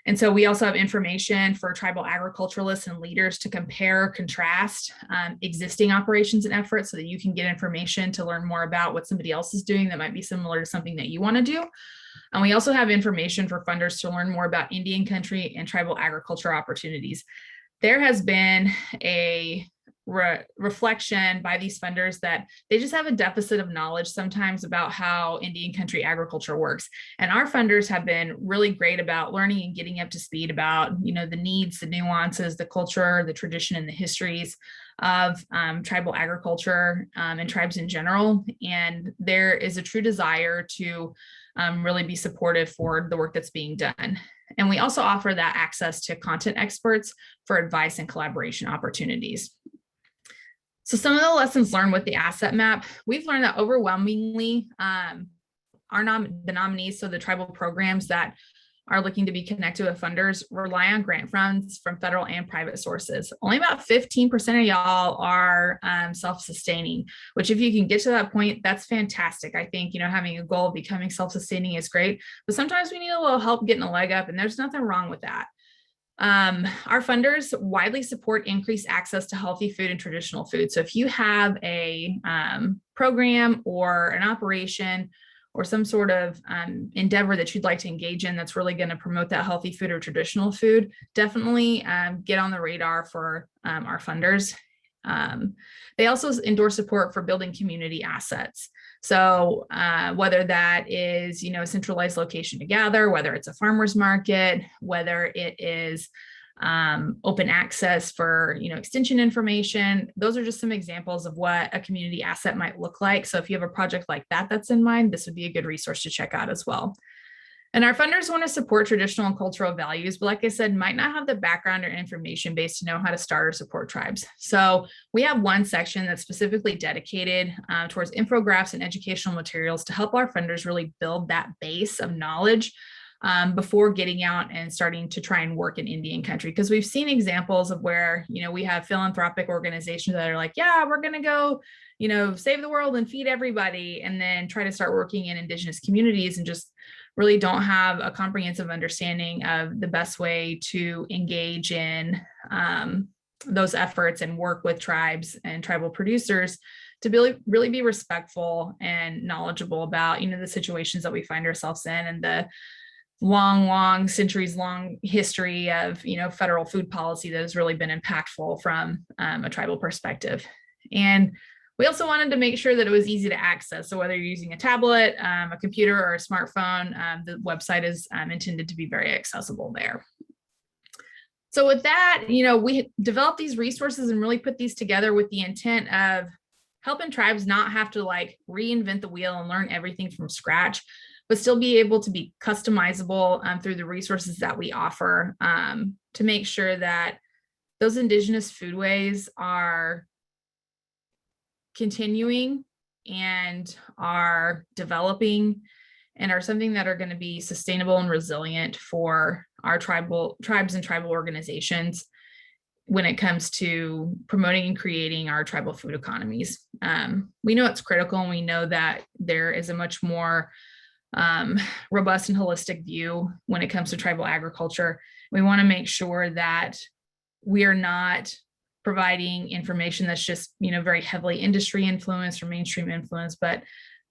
Speaker 1: And so we also have information for tribal agriculturalists and leaders to compare, contrast existing operations and efforts so that you can get information to learn more about what somebody else is doing that might be similar to something that you want to do. And we also have information for funders to learn more about Indian country and tribal agriculture opportunities. There has been a reflection by these funders that they just have a deficit of knowledge sometimes about how Indian country agriculture works. And our funders have been really great about learning and getting up to speed about, the needs, the nuances, the culture, the tradition, and the histories of tribal agriculture and tribes in general. And there is a true desire to really be supportive for the work that's being done. And we also offer that access to content experts for advice and collaboration opportunities. So some of the lessons learned with the asset map, we've learned that overwhelmingly the nominees, so the tribal programs that are looking to be connected with funders, rely on grant funds from federal and private sources. Only about 15% of y'all are self-sustaining, which if you can get to that point, that's fantastic. I think, having a goal of becoming self-sustaining is great, but sometimes we need a little help getting a leg up, and there's nothing wrong with that. Our funders widely support increased access to healthy food and traditional food. So if you have a program or an operation or some sort of endeavor that you'd like to engage in that's really going to promote that healthy food or traditional food, definitely get on the radar for our funders. They also endorse support for building community assets. So whether that is, a centralized location to gather, whether it's a farmer's market, whether it is open access for, extension information, those are just some examples of what a community asset might look like. So if you have a project like that that's in mind, this would be a good resource to check out as well. And our funders want to support traditional and cultural values, but like I said, might not have the background or information base to know how to start or support tribes. So we have one section that's specifically dedicated towards infographics and educational materials to help our funders really build that base of knowledge before getting out and starting to try and work in Indian country. Because we've seen examples of where, we have philanthropic organizations that are like, yeah, we're going to go, save the world and feed everybody, and then try to start working in Indigenous communities and just really don't have a comprehensive understanding of the best way to engage in those efforts and work with tribes and tribal producers to really be respectful and knowledgeable about, the situations that we find ourselves in and the long centuries-long history of, federal food policy that has really been impactful from a tribal perspective. And we also wanted to make sure that it was easy to access. So whether you're using a tablet, a computer, or a smartphone, the website is intended to be very accessible there. So with that, we developed these resources and really put these together with the intent of helping tribes not have to reinvent the wheel and learn everything from scratch, but still be able to be customizable through the resources that we offer to make sure that those Indigenous foodways are continuing and are developing and are something that are going to be sustainable and resilient for our tribes and tribal organizations when it comes to promoting and creating our tribal food economies. We know it's critical, and we know that there is a much more robust and holistic view when it comes to tribal agriculture. We want to make sure that we are not providing information that's just, very heavily industry influenced or mainstream influenced, but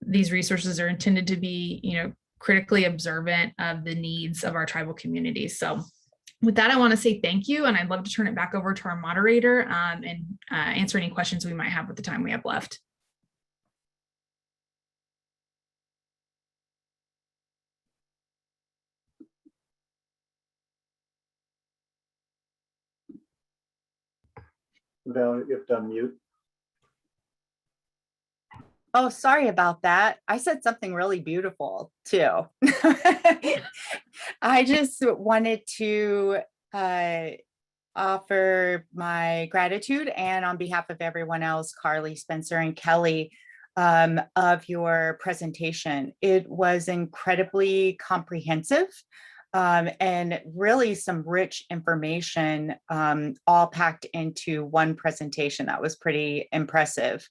Speaker 1: these resources are intended to be, critically observant of the needs of our tribal communities. So with that, I want to say thank you, and I'd love to turn it back over to our moderator and answer any questions we might have with the time we have left.
Speaker 4: Val, you have to unmute.
Speaker 5: Oh, sorry about that. I said something really beautiful too. I just wanted to offer my gratitude, and on behalf of everyone else, Carly, Spencer, and Kelly, of your presentation. It was incredibly comprehensive. And really some rich information all packed into one presentation. That was pretty impressive.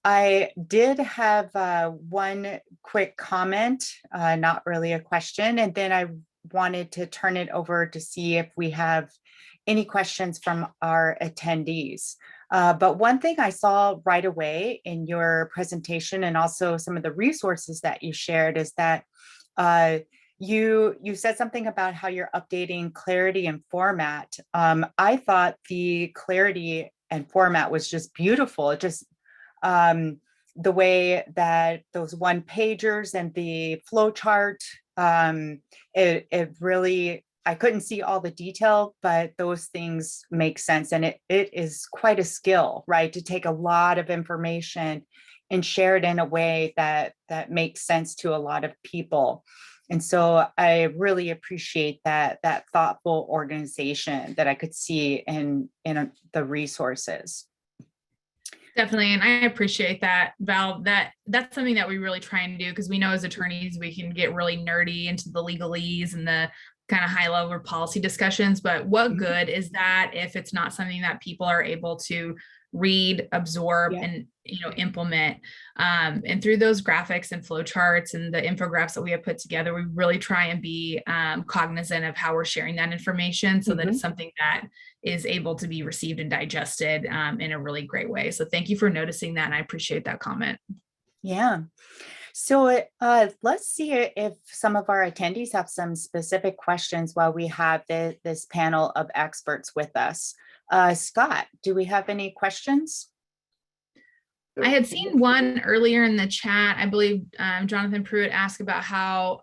Speaker 5: I did have one quick comment, not really a question, and then I wanted to turn it over to see if we have any questions from our attendees. But one thing I saw right away in your presentation, and also some of the resources that you shared, is that you said something about how you're updating clarity and format. I thought the clarity and format was just beautiful. It just the way that those one pagers and the flow chart, it really, I couldn't see all the detail, but those things make sense. And it is quite a skill, right? To take a lot of information and share it in a way that makes sense to a lot of people. And so I really appreciate that thoughtful organization that I could see in the resources.
Speaker 1: Definitely. And I appreciate that, Val. That's something that we really try and do, because we know as attorneys, we can get really nerdy into the legalese and the kind of high level policy discussions. But what good is that if it's not something that people are able to read, absorb, and implement? And through those graphics and flow charts and the infographics that we have put together, we really try and be cognizant of how we're sharing that information, so that it's something that is able to be received and digested in a really great way. So thank you for noticing that, and I appreciate that comment.
Speaker 5: Yeah. So let's see if some of our attendees have some specific questions while we have this panel of experts with us. Scott, do we have any questions?
Speaker 1: I had seen one earlier in the chat. I believe Jonathan Pruitt asked about how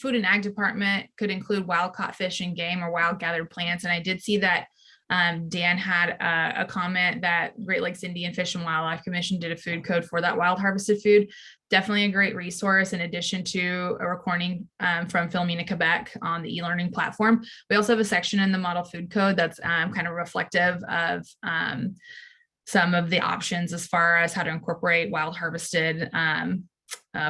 Speaker 1: Food and Ag Department could include wild caught fish and game or wild gathered plants. And I did see that Dan had a comment that Great Lakes Indian Fish and Wildlife Commission did a food code for that wild harvested food. Definitely a great resource, in addition to a recording from Philomena, Quebec on the e-learning platform. We also have a section in the model food code that's kind of reflective of some of the options as far as how to incorporate wild harvested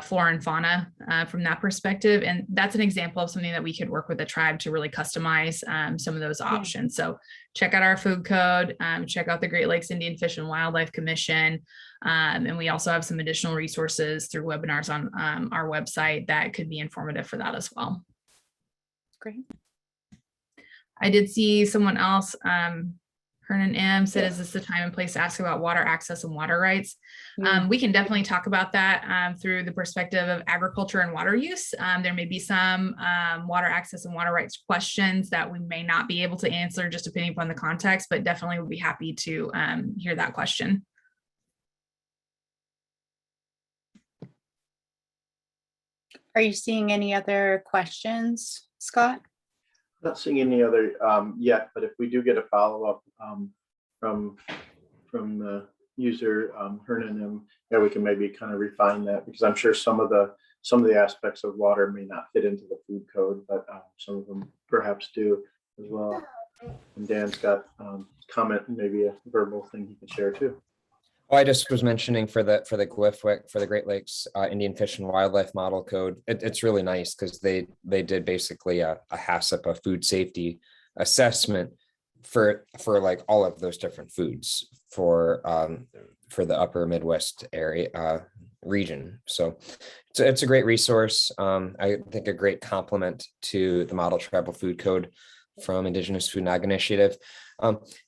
Speaker 1: flora and fauna from that perspective. And that's an example of something that we could work with the tribe to really customize some of those options. So check out our food code, check out the Great Lakes Indian Fish and Wildlife Commission. And we also have some additional resources through webinars on our website that could be informative for that as well.
Speaker 5: Great.
Speaker 1: I did see someone else, Hernan M. said, is this the time and place to ask about water access and water rights? We can definitely talk about that through the perspective of agriculture and water use. There may be some water access and water rights questions that we may not be able to answer, just depending upon the context, but definitely would be happy to hear that question.
Speaker 5: Are you seeing any other questions, Scott?
Speaker 4: Not seeing any other yet, but if we do get a follow-up from the user Hernan, yeah, we can maybe kind of refine that, because I'm sure some of the aspects of water may not fit into the food code, but some of them perhaps do as well. And Dan's got comment, maybe a verbal thing he can share too.
Speaker 6: Oh, I just was mentioning for the GLIFWIC, for the Great Lakes Indian Fish and Wildlife Model Code. It's really nice because they did basically a HACCP, a food safety assessment for like all of those different foods for the upper Midwest area region. So it's a great resource. I think a great complement to the Model Tribal Food Code from Indigenous Food and Ag Initiative.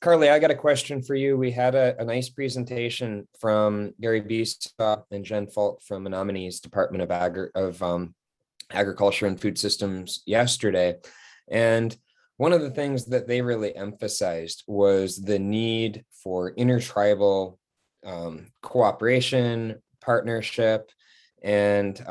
Speaker 6: Carly, I got a question for you. We had a nice presentation from Gary Beesaw and Jen Falk from Menominey's Department of Agriculture and Food Systems yesterday. And one of the things that they really emphasized was the need for intertribal cooperation, partnership, and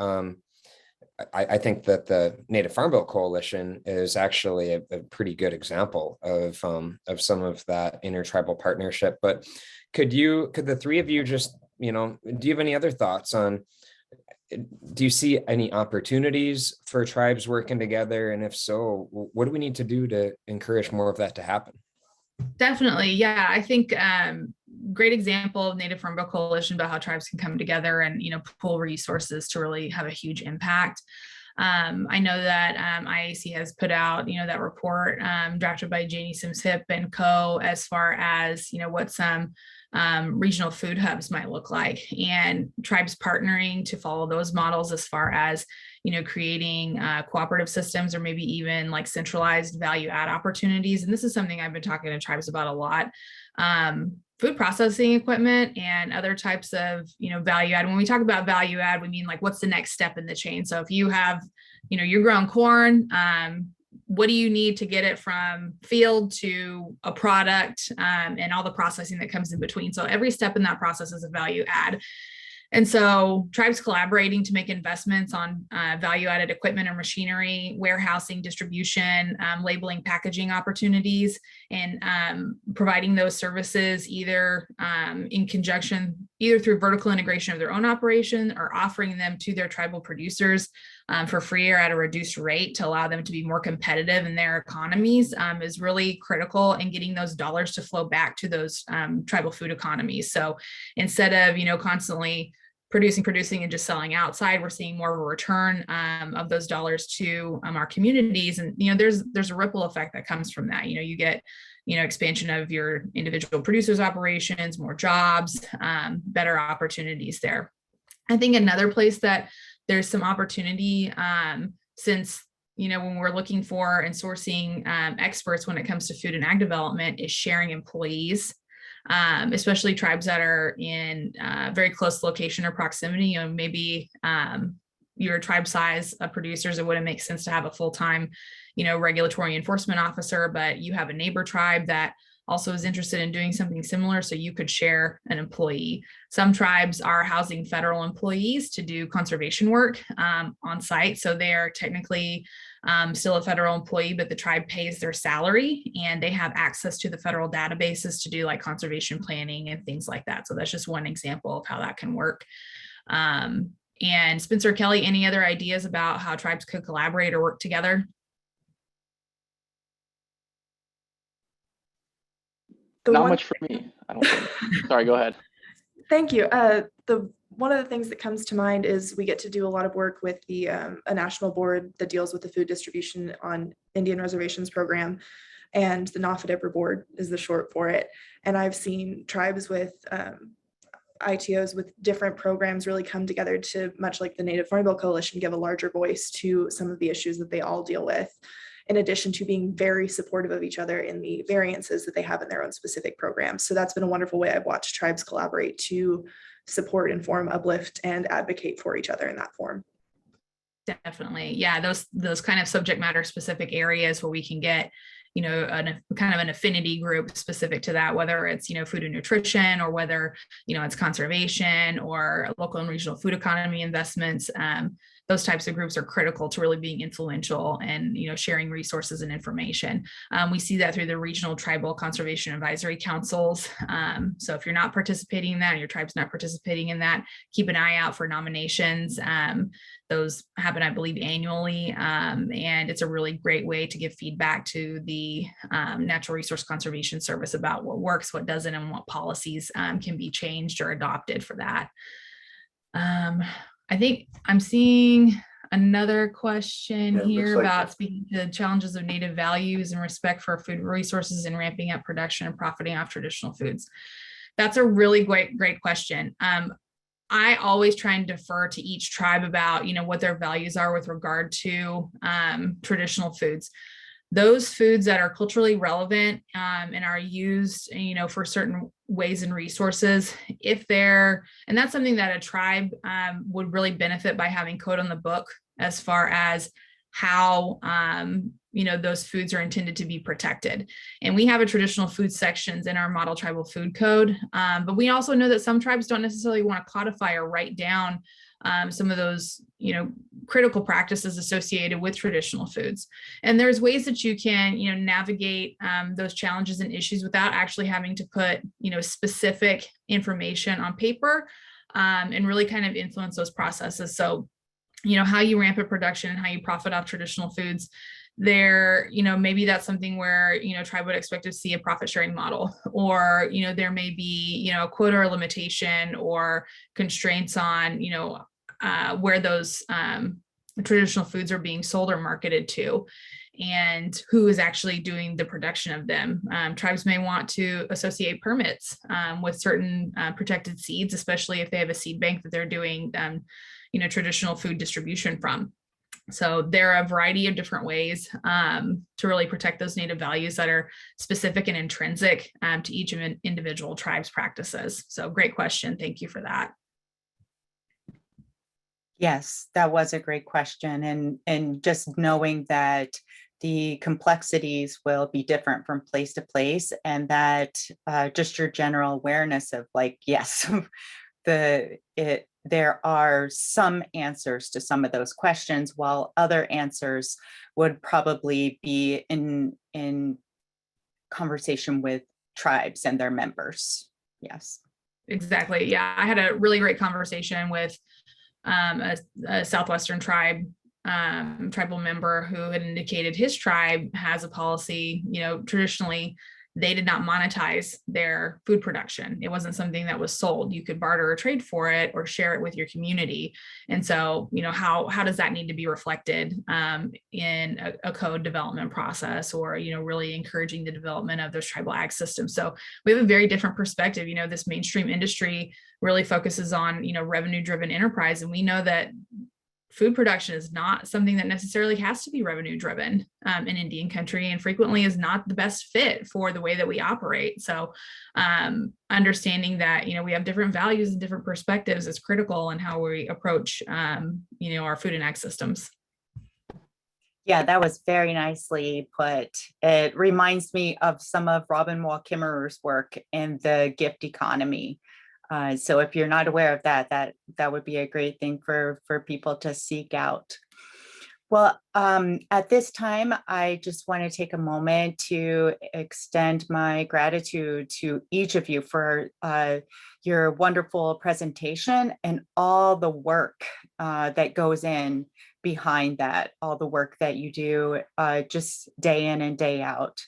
Speaker 6: I think that the Native Farm Bill Coalition is actually a pretty good example of some of that intertribal partnership. But could the three of you just, do you have any other thoughts on, do you see any opportunities for tribes working together? And if so, what do we need to do to encourage more of that to happen?
Speaker 1: Definitely. Yeah. I think great example of Native Farm Bill Coalition about how tribes can come together and, pool resources to really have a huge impact. I know that IAC has put out, that report drafted by Janie Sims-Hip and co. as far as, what some regional food hubs might look like, and tribes partnering to follow those models as far as, creating cooperative systems or maybe even like centralized value add opportunities. And this is something I've been talking to tribes about a lot. Food processing equipment and other types of, value add. When we talk about value add, we mean like, what's the next step in the chain? So if you have, you're growing corn, what do you need to get it from field to a product, and all the processing that comes in between? So every step in that process is a value add. And so tribes collaborating to make investments on value-added equipment or machinery, warehousing, distribution, labeling, packaging opportunities, and providing those services either in conjunction, either through vertical integration of their own operation or offering them to their tribal producers for free or at a reduced rate to allow them to be more competitive in their economies is really critical in getting those dollars to flow back to those tribal food economies. So instead of, constantly producing and just selling outside, we're seeing more of a return of those dollars to our communities. And, there's a ripple effect that comes from that. You get, expansion of your individual producers' operations, more jobs, better opportunities there. I think another place that there's some opportunity since, when we're looking for and sourcing experts when it comes to food and ag development is sharing employees, especially tribes that are in very close location or proximity. Maybe your tribe size of producers, it wouldn't make sense to have a full-time, regulatory enforcement officer, but you have a neighbor tribe that also is interested in doing something similar. So you could share an employee. Some tribes are housing federal employees to do conservation work on site. So they are technically still a federal employee, but the tribe pays their salary and they have access to the federal databases to do like conservation planning and things like that. So that's just one example of how that can work. And Spencer, Kelly, any other ideas about how tribes could collaborate or work together?
Speaker 3: Not much for me, I don't think. Sorry, go ahead.
Speaker 2: Thank you. One of the things that comes to mind is we get to do a lot of work with a national board that deals with the food distribution on Indian reservations program, and the NAFDIPR board is the short for it. And I've seen tribes with ITOs with different programs really come together to, much like the Native Farm Bill Coalition, give a larger voice to some of the issues that they all deal with, in addition to being very supportive of each other in the variances that they have in their own specific programs. So that's been a wonderful way I've watched tribes collaborate to support, inform, uplift, and advocate for each other in that form.
Speaker 1: Definitely. Yeah, those kind of subject matter specific areas where we can get, kind of an affinity group specific to that, whether it's, food and nutrition, or whether, it's conservation or local and regional food economy investments. Those types of groups are critical to really being influential and, sharing resources and information. We see that through the regional tribal conservation advisory councils. So if you're not participating in that, your tribe's not participating in that, keep an eye out for nominations. Those happen, I believe, annually. And it's a really great way to give feedback to the the Natural Resource Conservation Service about what works, what doesn't, and what policies can be changed or adopted for that. I think I'm seeing another question
Speaker 4: Yeah, it
Speaker 1: here
Speaker 4: looks like
Speaker 1: about speaking to the challenges of native values and respect for food resources and ramping up production and profiting off traditional foods. That's a really great question. I always try and defer to each tribe about, what their values are with regard to traditional foods. Those foods that are culturally relevant and are used, for certain ways and resources, and that's something that a tribe would really benefit by having code on the book as far as how, those foods are intended to be protected. And we have a traditional food sections in our model tribal food code. But we also know that some tribes don't necessarily want to codify or write down some of those, critical practices associated with traditional foods. And there's ways that you can, navigate those challenges and issues without actually having to put, specific information on paper and really kind of influence those processes. So, how you ramp up production and how you profit off traditional foods there, maybe that's something where, tribe would expect to see a profit sharing model, or, there may be, a quota or limitation or constraints on, where those traditional foods are being sold or marketed to, and who is actually doing the production of them. Tribes may want to associate permits with certain protected seeds, especially if they have a seed bank that they're doing, traditional food distribution from. So there are a variety of different ways to really protect those native values that are specific and intrinsic to each of an individual tribe's practices. So great question. Thank you for that.
Speaker 5: Yes, that was a great question. And just knowing that the complexities will be different from place to place, and that just your general awareness of like, yes, there are some answers to some of those questions, while other answers would probably be in conversation with tribes and their members. Yes.
Speaker 1: Exactly. Yeah, I had a really great conversation with a Southwestern tribe, tribal member who had indicated his tribe has a policy, traditionally they did not monetize their food production. It wasn't something that was sold. You could barter or trade for it or share it with your community. And so, how does that need to be reflected in a code development process, or, really encouraging the development of those tribal ag systems? So we have a very different perspective. This mainstream industry really focuses on, revenue-driven enterprise. And we know that food production is not something that necessarily has to be revenue driven in Indian country, and frequently is not the best fit for the way that we operate. So understanding that, we have different values and different perspectives is critical in how we approach, our food and ag systems.
Speaker 5: Yeah, that was very nicely put. It reminds me of some of Robin Wall Kimmerer's work in the gift economy. So if you're not aware of that would be a great thing for people to seek out. Well, at this time, I just want to take a moment to extend my gratitude to each of you for your wonderful presentation and all the work that goes in behind that, all the work that you do just day in and day out.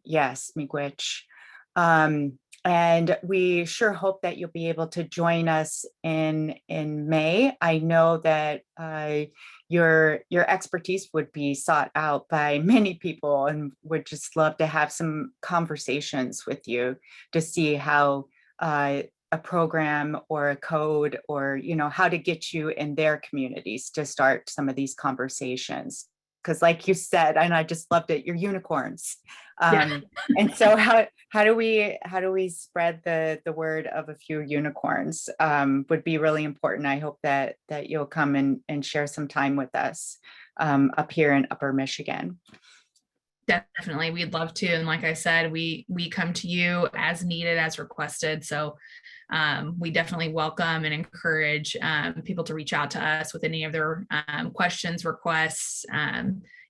Speaker 5: Yes, miigwech. And we sure hope that you'll be able to join us in May. I know that your expertise would be sought out by many people, and would just love to have some conversations with you to see how a program or a code, or how to get you in their communities to start some of these conversations. Because like you said, and I just loved it, you're unicorns. And so how do we spread the word of a few unicorns would be really important. I hope that you'll come and share some time with us up here in Upper Michigan.
Speaker 1: Definitely, we'd love to. And like I said, we come to you as needed, as requested. So we definitely welcome and encourage people to reach out to us with any of their questions, requests,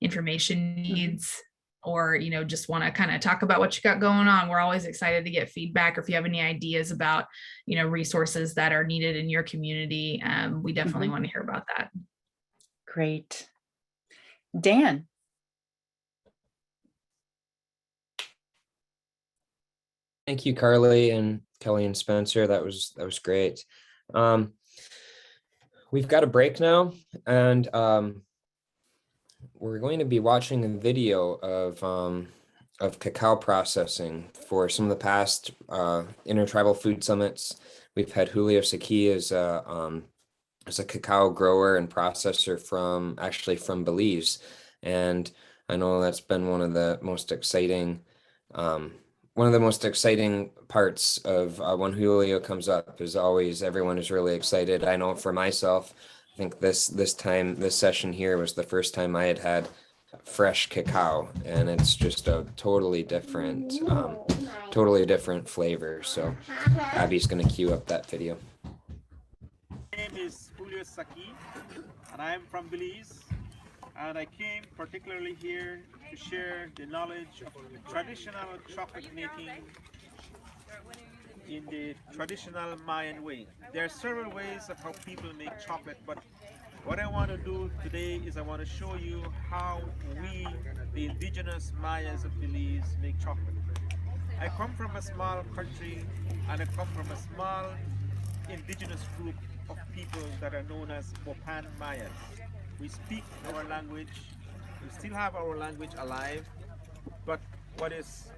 Speaker 1: information needs, or just want to kind of talk about what you got going on. We're always excited to get feedback, or if you have any ideas about resources that are needed in your community, we definitely want to hear about that.
Speaker 5: Great. Dan.
Speaker 6: Thank you, Carly and Kelly and Spencer. That was great. We've got a break now, and we're going to be watching a video of cacao processing for some of the past intertribal food summits. We've had Julio Saki as a cacao grower and processor from Belize, and I know that's been one of the most exciting parts of when Julio comes up. Is always everyone is really excited. I know for myself, I think this session here was the first time I had fresh cacao, and it's just a totally different flavor. So Abby's gonna cue up that video.
Speaker 7: My name is Julio Saki, and I am from Belize, and I came particularly here to share the knowledge of traditional chocolate making in the traditional Mayan way. There are several ways of how people make chocolate, but what I want to do today is I want to show you how we, the indigenous Mayas of Belize, make chocolate. I come from a small country, and I come from a small indigenous group of people that are known as Bopan Mayas. We speak our language, we still have our language alive, but what is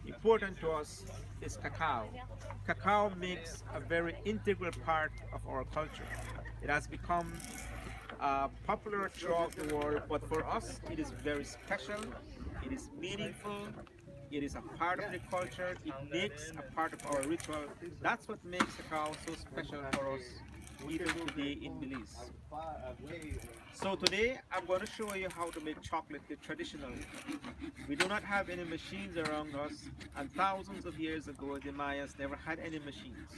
Speaker 7: important to us is cacao. Cacao makes a very integral part of our culture. It has become popular throughout the world, but for us it is very special, it is meaningful, it is a part of the culture, it makes a part of our ritual. That's what makes cacao so special for us even today in Belize. So today I'm going to show you how to make chocolate the traditional way. We do not have any machines around us, and thousands of years ago the Mayas never had any machines.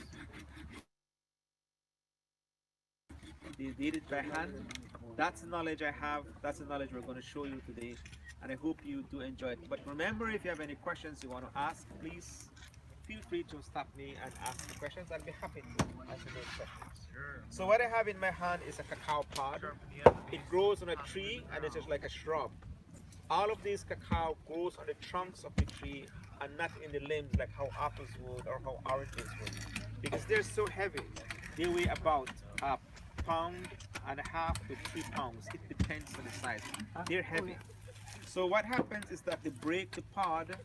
Speaker 7: They did it by hand. That's the knowledge I have, that's the knowledge we're going to show you today, and I hope you do enjoy it. But remember, if you have any questions you want to ask, please feel free to stop me and ask the questions. I'll be happy to answer those questions. So what I have in my hand is a cacao pod. It grows on a tree, and it's just like a shrub. All of these cacao grows on the trunks of the tree and not in the limbs like how apples would or how oranges would, because they're so heavy. They weigh about a pound and a half to 3 pounds. It depends on the size. They're heavy. So what happens is that they break the pod,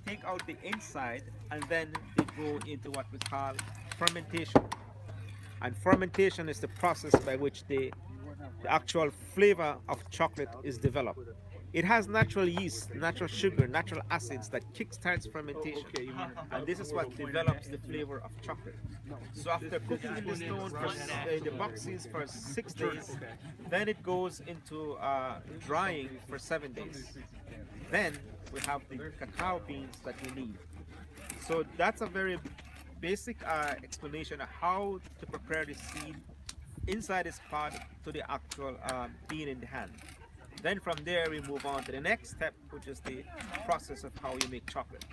Speaker 7: take out the inside, and then they go into what we call fermentation. And fermentation is the process by which the actual flavor of chocolate is developed. It has natural yeast, natural sugar, natural acids that kickstarts fermentation, and this is what develops the flavor of chocolate. So after cooking in the stone in the boxes for 6 days, then it goes into drying for 7 days. Then we have the cacao beans that we need. So that's a very basic explanation of how to prepare the seed inside this pod to the actual bean in the hand. Then from there we move on to the next step, which is the process of how you make chocolate.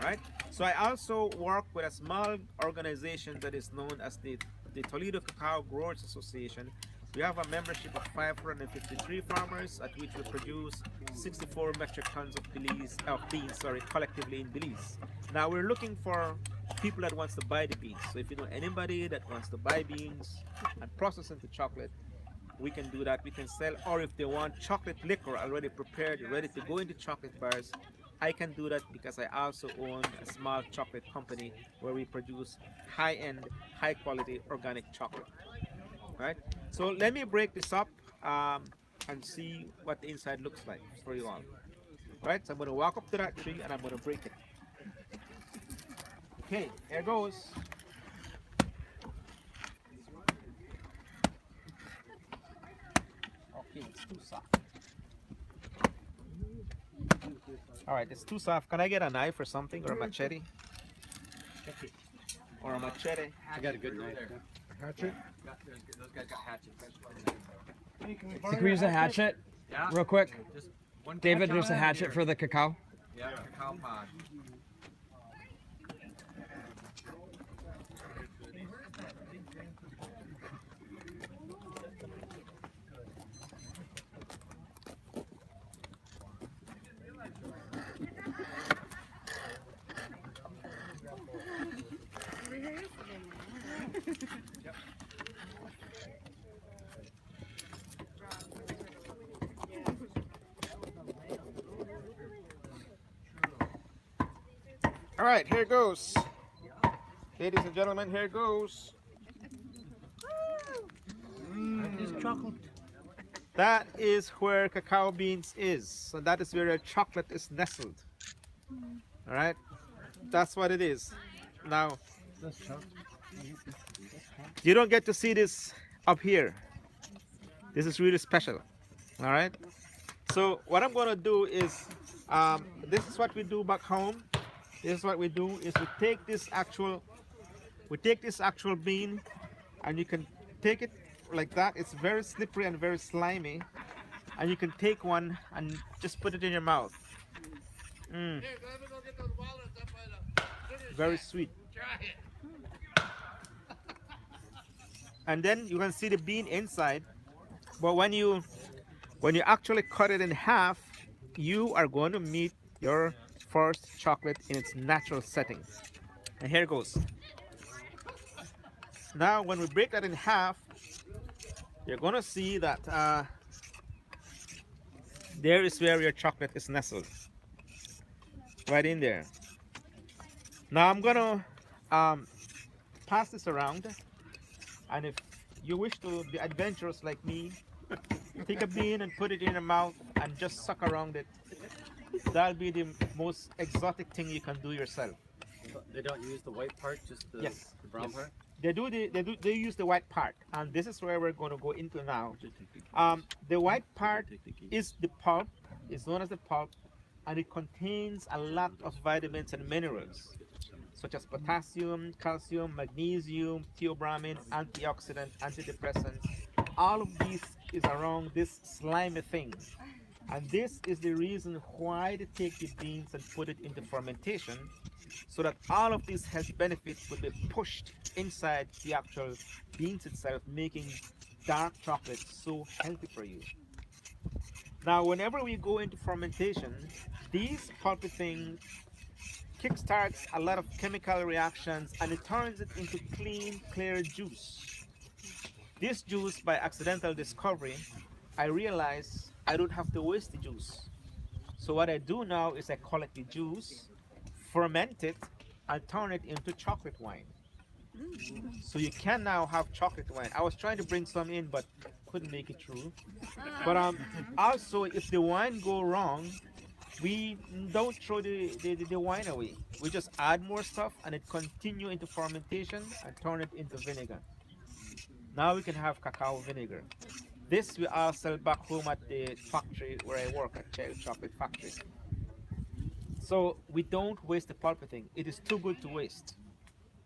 Speaker 7: Right? So I also work with a small organization that is known as the Toledo Cacao Growers Association. We have a membership of 553 farmers, at which we produce 64 metric tons of beans collectively in Belize. Now we're looking for people that wants to buy the beans. So if you know anybody that wants to buy beans and process into chocolate, we can do that. We can sell, or if they want chocolate liquor already prepared, ready to go into chocolate bars, I can do that, because I also own a small chocolate company where we produce high-end, high-quality organic chocolate. Right? So let me break this up and see what the inside looks like for you all. Right? So I'm going to walk up to that tree and I'm going to break it. Okay, here goes. Okay, it's too soft. All right, it's too soft. Can I get a knife or something, or a machete? Or a machete?
Speaker 8: I got a good knife.
Speaker 7: Hatchet?
Speaker 8: Those guys got hatchets.
Speaker 9: Can we use a hatchet real quick?
Speaker 8: Just one
Speaker 9: David, just a hatchet for the cacao.
Speaker 8: Yeah, cacao pod.
Speaker 7: All right, here it goes. Ladies and gentlemen, here it goes. That is where cacao beans is. So that is where your chocolate is nestled. All right, that's what it is. Now, you don't get to see this up here. This is really special. All right. So what I'm gonna do is, this is what we do back home. This is what we do is we take this actual bean, and you can take it like that. It's very slippery and very slimy, and you can take one and just put it in your mouth. Mm. Very sweet. And then you can see the bean inside. But when you actually cut it in half, you are going to meet your first chocolate in its natural setting. And here it goes. Now, when we break that in half, you're going to see that there is where your chocolate is nestled. Right in there. Now, I'm going to pass this around. And if you wish to be adventurous like me, take a bean and put it in your mouth and just suck around it. That'll be the most exotic thing you can do yourself.
Speaker 8: They don't use the white part, just the,
Speaker 7: Yes.
Speaker 8: the brown part?
Speaker 7: They use the white part, and this is where we're going to go into now. The white part is the pulp. It's known as the pulp, and it contains a lot of vitamins and minerals, such as potassium, calcium, magnesium, theobromine, antioxidant, antidepressants. All of these is around this slimy thing. And this is the reason why they take the beans and put it into fermentation, so that all of these health benefits will be pushed inside the actual beans itself, making dark chocolate so healthy for you. Now, whenever we go into fermentation, these pulpy things kickstarts a lot of chemical reactions, and it turns it into clean, clear juice. This juice, by accidental discovery, I realize I don't have to waste the juice. So what I do now is I collect the juice, ferment it, and turn it into chocolate wine. So you can now have chocolate wine. I was trying to bring some in, but couldn't make it through. But also, if the wine go wrong, we don't throw the wine away. We just add more stuff, and it continue into fermentation and turn it into vinegar. Now we can have cacao vinegar. This we all sell back home at the factory where I work at Child Chocolate Factory. So we don't waste the pulp thing. It is too good to waste.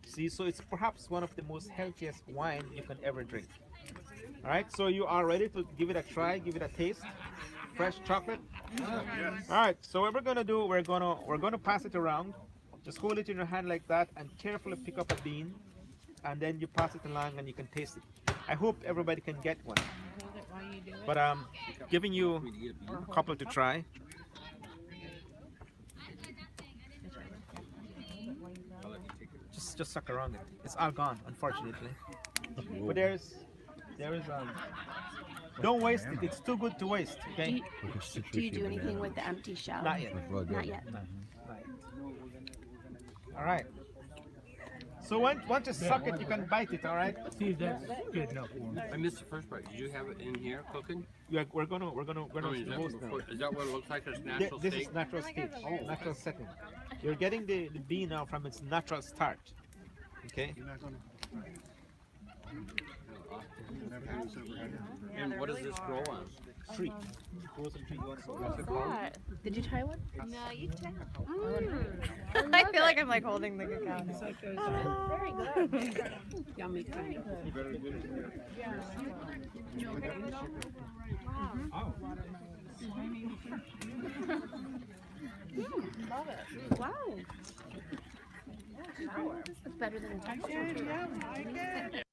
Speaker 7: See, so it's perhaps one of the most healthiest wine you can ever drink. All right, so you are ready to give it a try, give it a taste. Fresh chocolate. All right, so what we're gonna do, we're gonna pass it around. Just hold it in your hand like that, and carefully pick up a bean, and then you pass it along, and you can taste it. I hope everybody can get one. But I'm giving you a couple to try. Just suck around it. It's all gone, unfortunately. But there's don't waste it. It's too good to waste. Okay.
Speaker 10: Do you do anything with the empty shell?
Speaker 7: Not yet.
Speaker 10: Not yet.
Speaker 7: All right. So once you suck it, you can bite it. All right.
Speaker 9: See if that's good enough for me.
Speaker 8: I missed the first part. Did you have it in here cooking?
Speaker 7: Yeah, we're gonna
Speaker 8: I mean,
Speaker 7: roast now.
Speaker 8: is that what it looks like? It's natural
Speaker 7: This
Speaker 8: state?
Speaker 7: is natural state, natural setting. You're getting the bean now from its natural start. Okay.
Speaker 8: And what does this grow on?
Speaker 7: Tree. Grows a tree. You want to
Speaker 10: What's that? Did you try one?
Speaker 11: No, you take
Speaker 10: I feel like I'm like holding the cacao.
Speaker 11: very good. Yummy.
Speaker 10: Love it. Wow. It's better than a texture.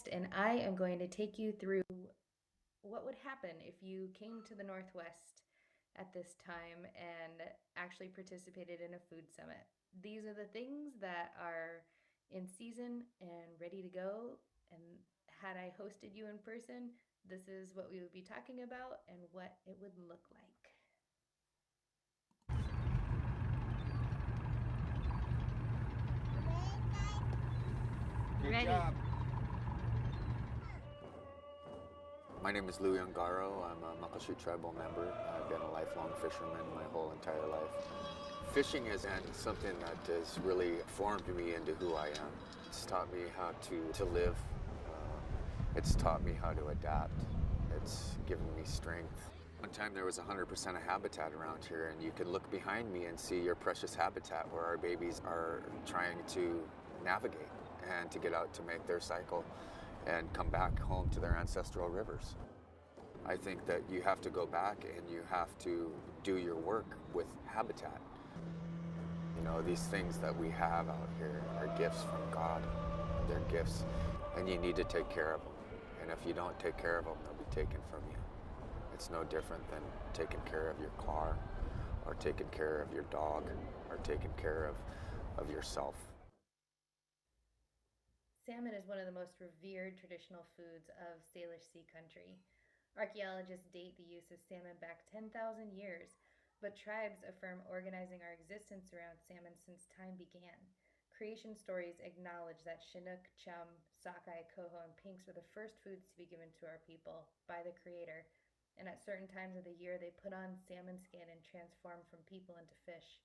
Speaker 12: Northwest, and I am going to take you through what would happen if you came to the Northwest at this time and actually participated in a food summit. These are the things that are in season and ready to go. And had I hosted you in person, this is what we would be talking about and what it would look like.
Speaker 13: Good
Speaker 12: Ready.
Speaker 13: job.
Speaker 14: My name is Lou Ungaro. I'm a Muckleshoot tribal member. I've been a lifelong fisherman my whole entire life. Fishing is something that has really formed me into who I am. It's taught me how to live. It's taught me how to adapt. It's given me strength. One time there was 100% of habitat around here, and you can look behind me and see your precious habitat where our babies are trying to navigate and to get out to make their cycle and come back home to their ancestral rivers. I think that you have to go back and you have to do your work with habitat. You know, these things that we have out here are gifts from God. They're gifts, and you need to take care of them. And if you don't take care of them, they'll be taken from you. It's no different than taking care of your car, or taking care of your dog, or taking care of yourself.
Speaker 12: Salmon is one of the most revered traditional foods of Salish Sea country. Archaeologists date the use of salmon back 10,000 years, but tribes affirm organizing our existence around salmon since time began. Creation stories acknowledge that Chinook, chum, sockeye, coho, and pinks were the first foods to be given to our people by the Creator, and at certain times of the year they put on salmon skin and transformed from people into fish.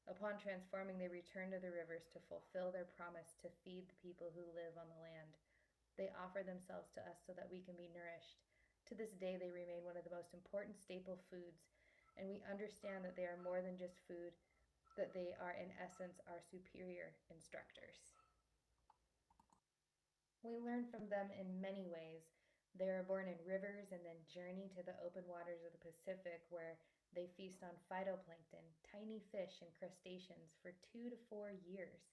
Speaker 12: Upon transforming, they return to the rivers to fulfill their promise to feed the people who live on the land. They offer themselves to us so that we can be nourished. To this day, they remain one of the most important staple foods, and we understand that they are more than just food, that they are in essence our superior instructors. We learn from them in many ways. They are born in rivers and then journey to the open waters of the Pacific, where they feast on phytoplankton, tiny fish, and crustaceans for 2 to 4 years.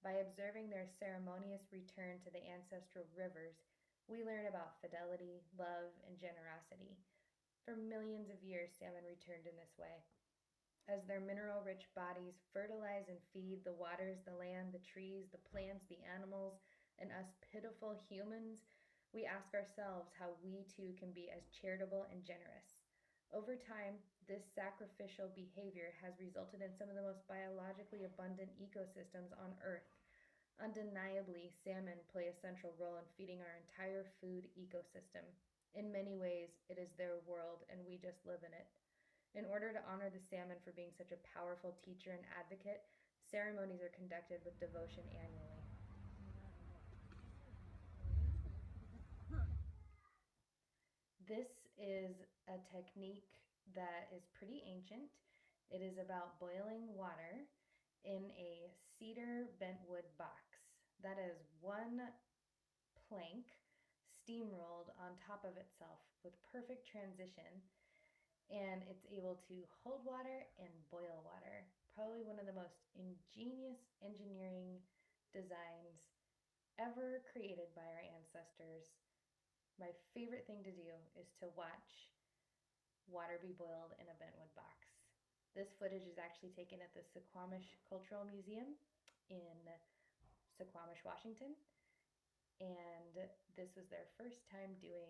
Speaker 12: By observing their ceremonious return to the ancestral rivers, we learn about fidelity, love, and generosity. For millions of years, salmon returned in this way. As their mineral-rich bodies fertilize and feed the waters, the land, the trees, the plants, the animals, and us pitiful humans, we ask ourselves how we too can be as charitable and generous. Over time, this sacrificial behavior has resulted in some of the most biologically abundant ecosystems on Earth. Undeniably, salmon play a central role in feeding our entire food ecosystem. In many ways, it is their world and we just live in it. In order to honor the salmon for being such a powerful teacher and advocate, ceremonies are conducted with devotion annually. This is a technique that is pretty ancient. It is about boiling water in a cedar bentwood box. That is one plank steamrolled on top of itself with perfect transition, and it's able to hold water and boil water. Probably one of the most ingenious engineering designs ever created by our ancestors. My favorite thing to do is to watch water be boiled in a bentwood box. This footage is actually taken at the Suquamish Cultural Museum in Suquamish, Washington, and this was their first time doing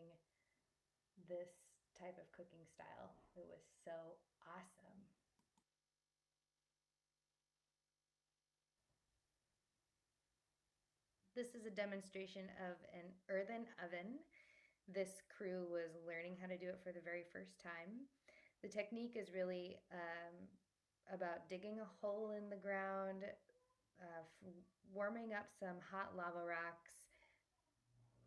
Speaker 12: this type of cooking style. It was so awesome. This is a demonstration of an earthen oven. This crew was learning how to do it for the very first time. The technique is really about digging a hole in the ground, warming up some hot lava rocks,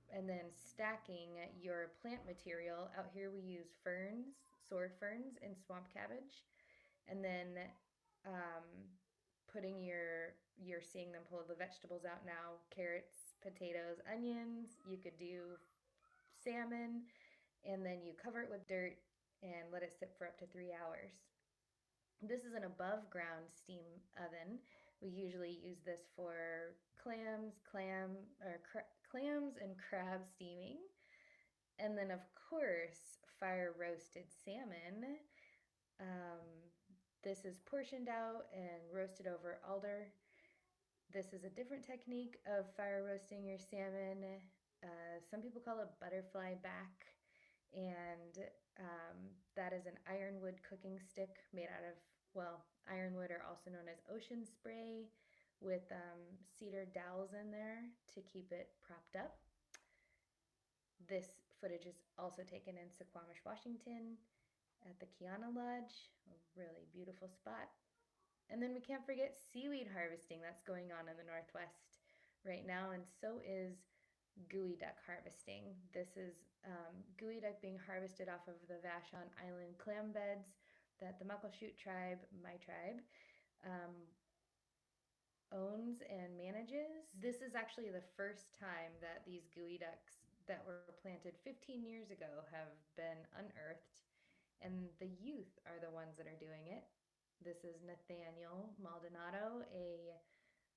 Speaker 12: and then stacking your plant material. Out here we use ferns, sword ferns, and swamp cabbage, and then putting you're seeing them pull the vegetables out now: carrots, potatoes, onions. You could do salmon, and then you cover it with dirt and let it sit for up to 3 hours. This is an above ground steam oven. We usually use this for clams and crab steaming. And then, of course, fire roasted salmon. This is portioned out and roasted over alder. This is a different technique of fire roasting your salmon. Some people call it butterfly back, and that is an ironwood cooking stick made out of, well, ironwood, are also known as ocean spray, with cedar dowels in there to keep it propped up. This footage is also taken in Suquamish, Washington at the Kiana Lodge, a really beautiful spot. And then we can't forget seaweed harvesting that's going on in the Northwest right now, and so is gooey duck harvesting. This is gooey duck being harvested off of the Vashon Island clam beds that the Muckleshoot tribe, my tribe, owns and manages. This is actually the first time that these gooey ducks that were planted 15 years ago have been unearthed, and the youth are the ones that are doing it. This is Nathaniel Maldonado, a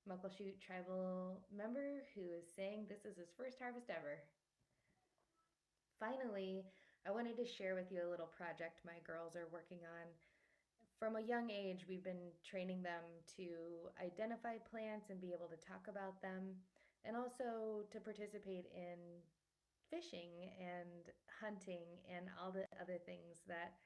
Speaker 12: Muckleshoot tribal member, who is saying this is his first harvest ever. Finally, I wanted to share with you a little project my girls are working on. From a young age, we've been training them to identify plants and be able to talk about them, and also to participate in fishing and hunting and all the other things that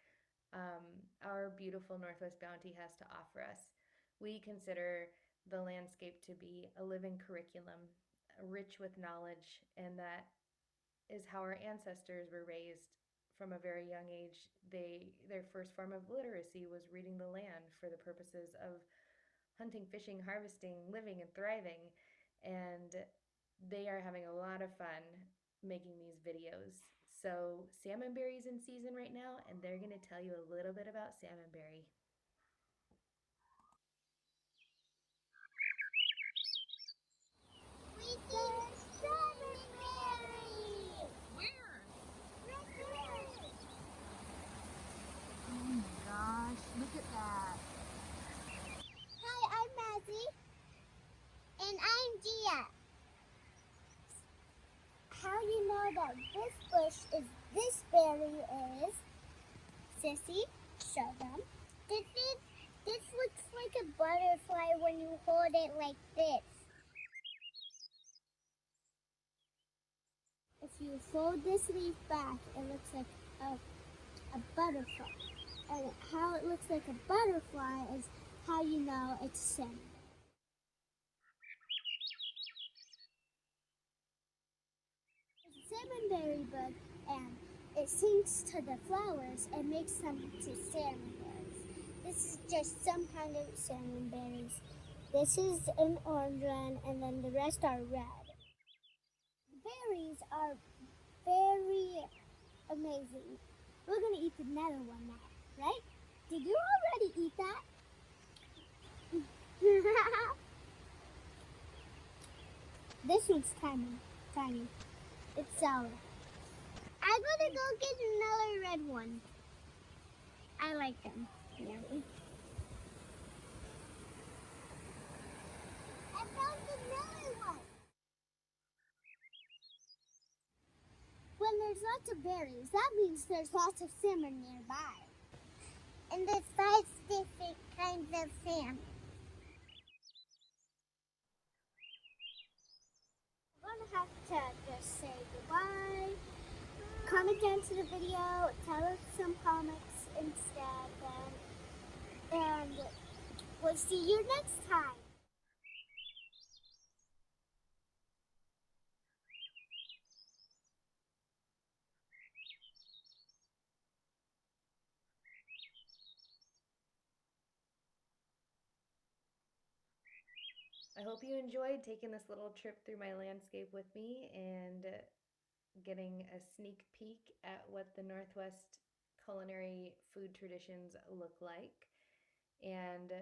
Speaker 12: our beautiful Northwest Bounty has to offer us. We consider the landscape to be a living curriculum, rich with knowledge, and that is how our ancestors were raised from a very young age. Their first form of literacy was reading the land for the purposes of hunting, fishing, harvesting, living, and thriving. And they are having a lot of fun making these videos. So salmonberry's in season right now, and they're going to tell you a little bit about salmonberry.
Speaker 10: We got salmonberry!
Speaker 11: Where?
Speaker 10: Right here!
Speaker 11: Oh my gosh, look at that.
Speaker 10: Hi, I'm Mazzy. And I'm Gia. How you know that this bush is, this berry is, Sissy, show them. This looks like a butterfly when you hold it like this. If you fold this leaf back, it looks like a butterfly. And how it looks like a butterfly is how you know it's salmon. It's a salmonberry bug, and it sinks to the flowers and makes them into salmonberries. This is just some kind of salmonberries. This is an orange one, and then the rest are red. The berries are very amazing. We're gonna eat another one now, right? Did you already eat that? This one's tiny. It's sour. I'm gonna go get another red one. I like them. Yummy. I found another one. When there's lots of berries, that means there's lots of salmon nearby. And there's 5 different kinds of salmon. I'm gonna have to just say goodbye. Comment down to the video, tell us some comments instead, and we'll see you next time.
Speaker 12: I hope you enjoyed taking this little trip through my landscape with me and getting a sneak peek at what the Northwest culinary food traditions look like, and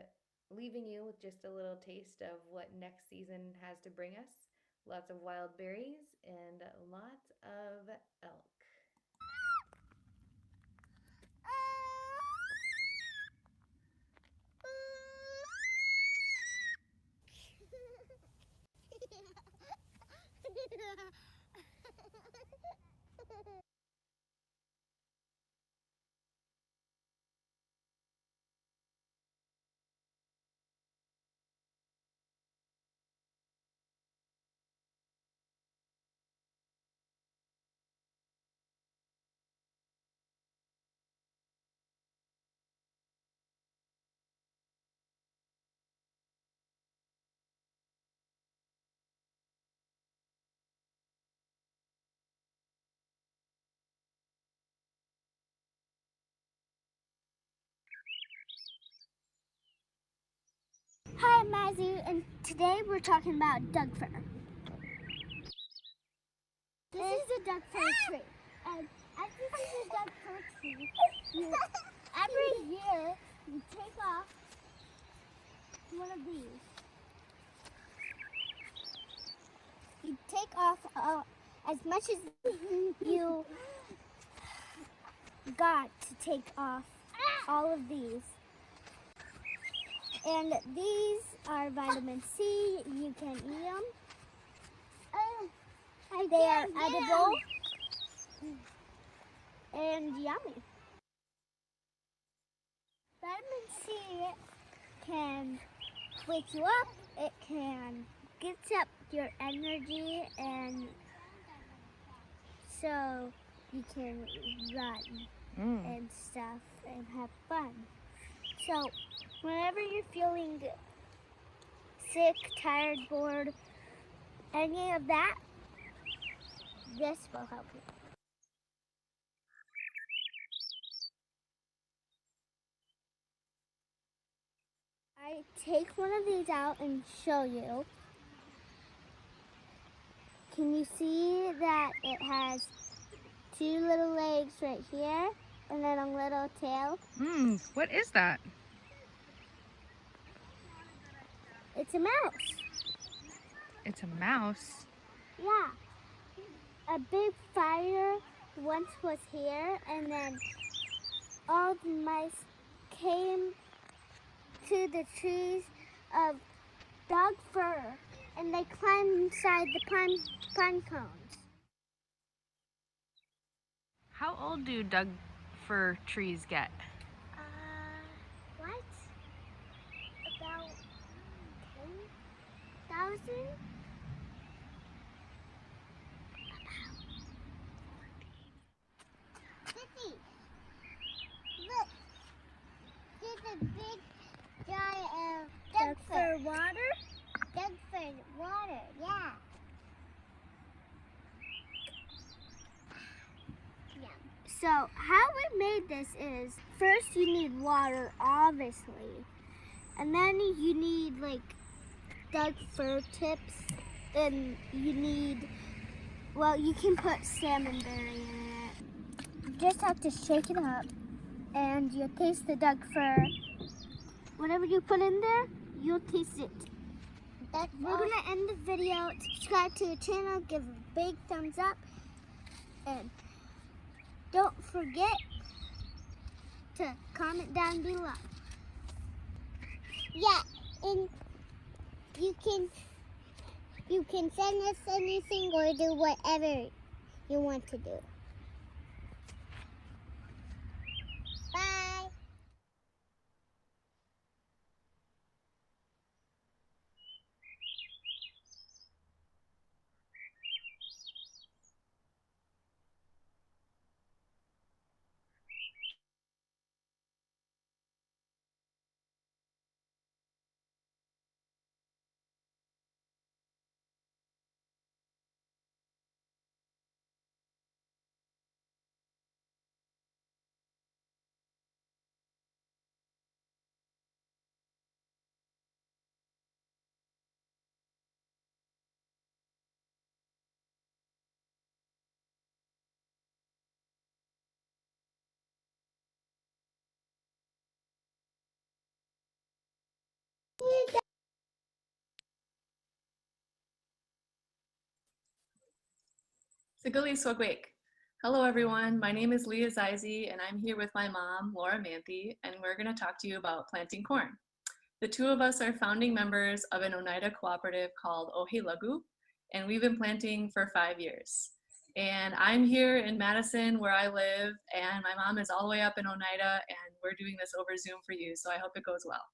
Speaker 12: leaving you with just a little taste of what next season has to bring us. Lots of wild berries and lots of elk.
Speaker 10: Hi, I'm Mazzy, and today we're talking about Doug fir. This is a Doug fir tree, and as this is a Doug fir tree, every year you take off one of these. You take off as much as you got to take off all of these. And these are vitamin C. You can eat them. They are edible and yummy. Vitamin C can wake you up. It can get up your energy, and so you can run and stuff and have fun. So whenever you're feeling sick, tired, bored, any of that, this will help you. I take one of these out and show you. Can you see that it has two little legs right here and then a little tail?
Speaker 15: What is that?
Speaker 10: It's a mouse.
Speaker 15: It's a mouse.
Speaker 10: Yeah. A big fire once was here, and then all the mice came to the trees of Doug fir, and they climbed inside the pine cones.
Speaker 15: How old do Doug fir trees get?
Speaker 10: What? About 10,000? Sissy, look, there's a big giant Doug fir water. Doug fir water, yeah. So how we made this is, first you need water, obviously, and then you need like Doug fir tips, and you need, well, you can put salmon berry in it. You just have to shake it up, and you taste the Doug fir. Whatever you put in there, you'll taste it. We're gonna end the video. Subscribe to the channel, give a big thumbs up, and don't forget to comment down below. Yeah, and you can send us anything or do whatever you want to do. Bye.
Speaker 16: Siguli Swagwake. Hello everyone, my name is Leah Zize and I'm here with my mom, Laura Manthe, and we're gonna talk to you about planting corn. The two of us are founding members of an Oneida cooperative called Ohe Lagu, and we've been planting for 5 years. And I'm here in Madison where I live, and my mom is all the way up in Oneida, and we're doing this over Zoom for you, so I hope it goes well.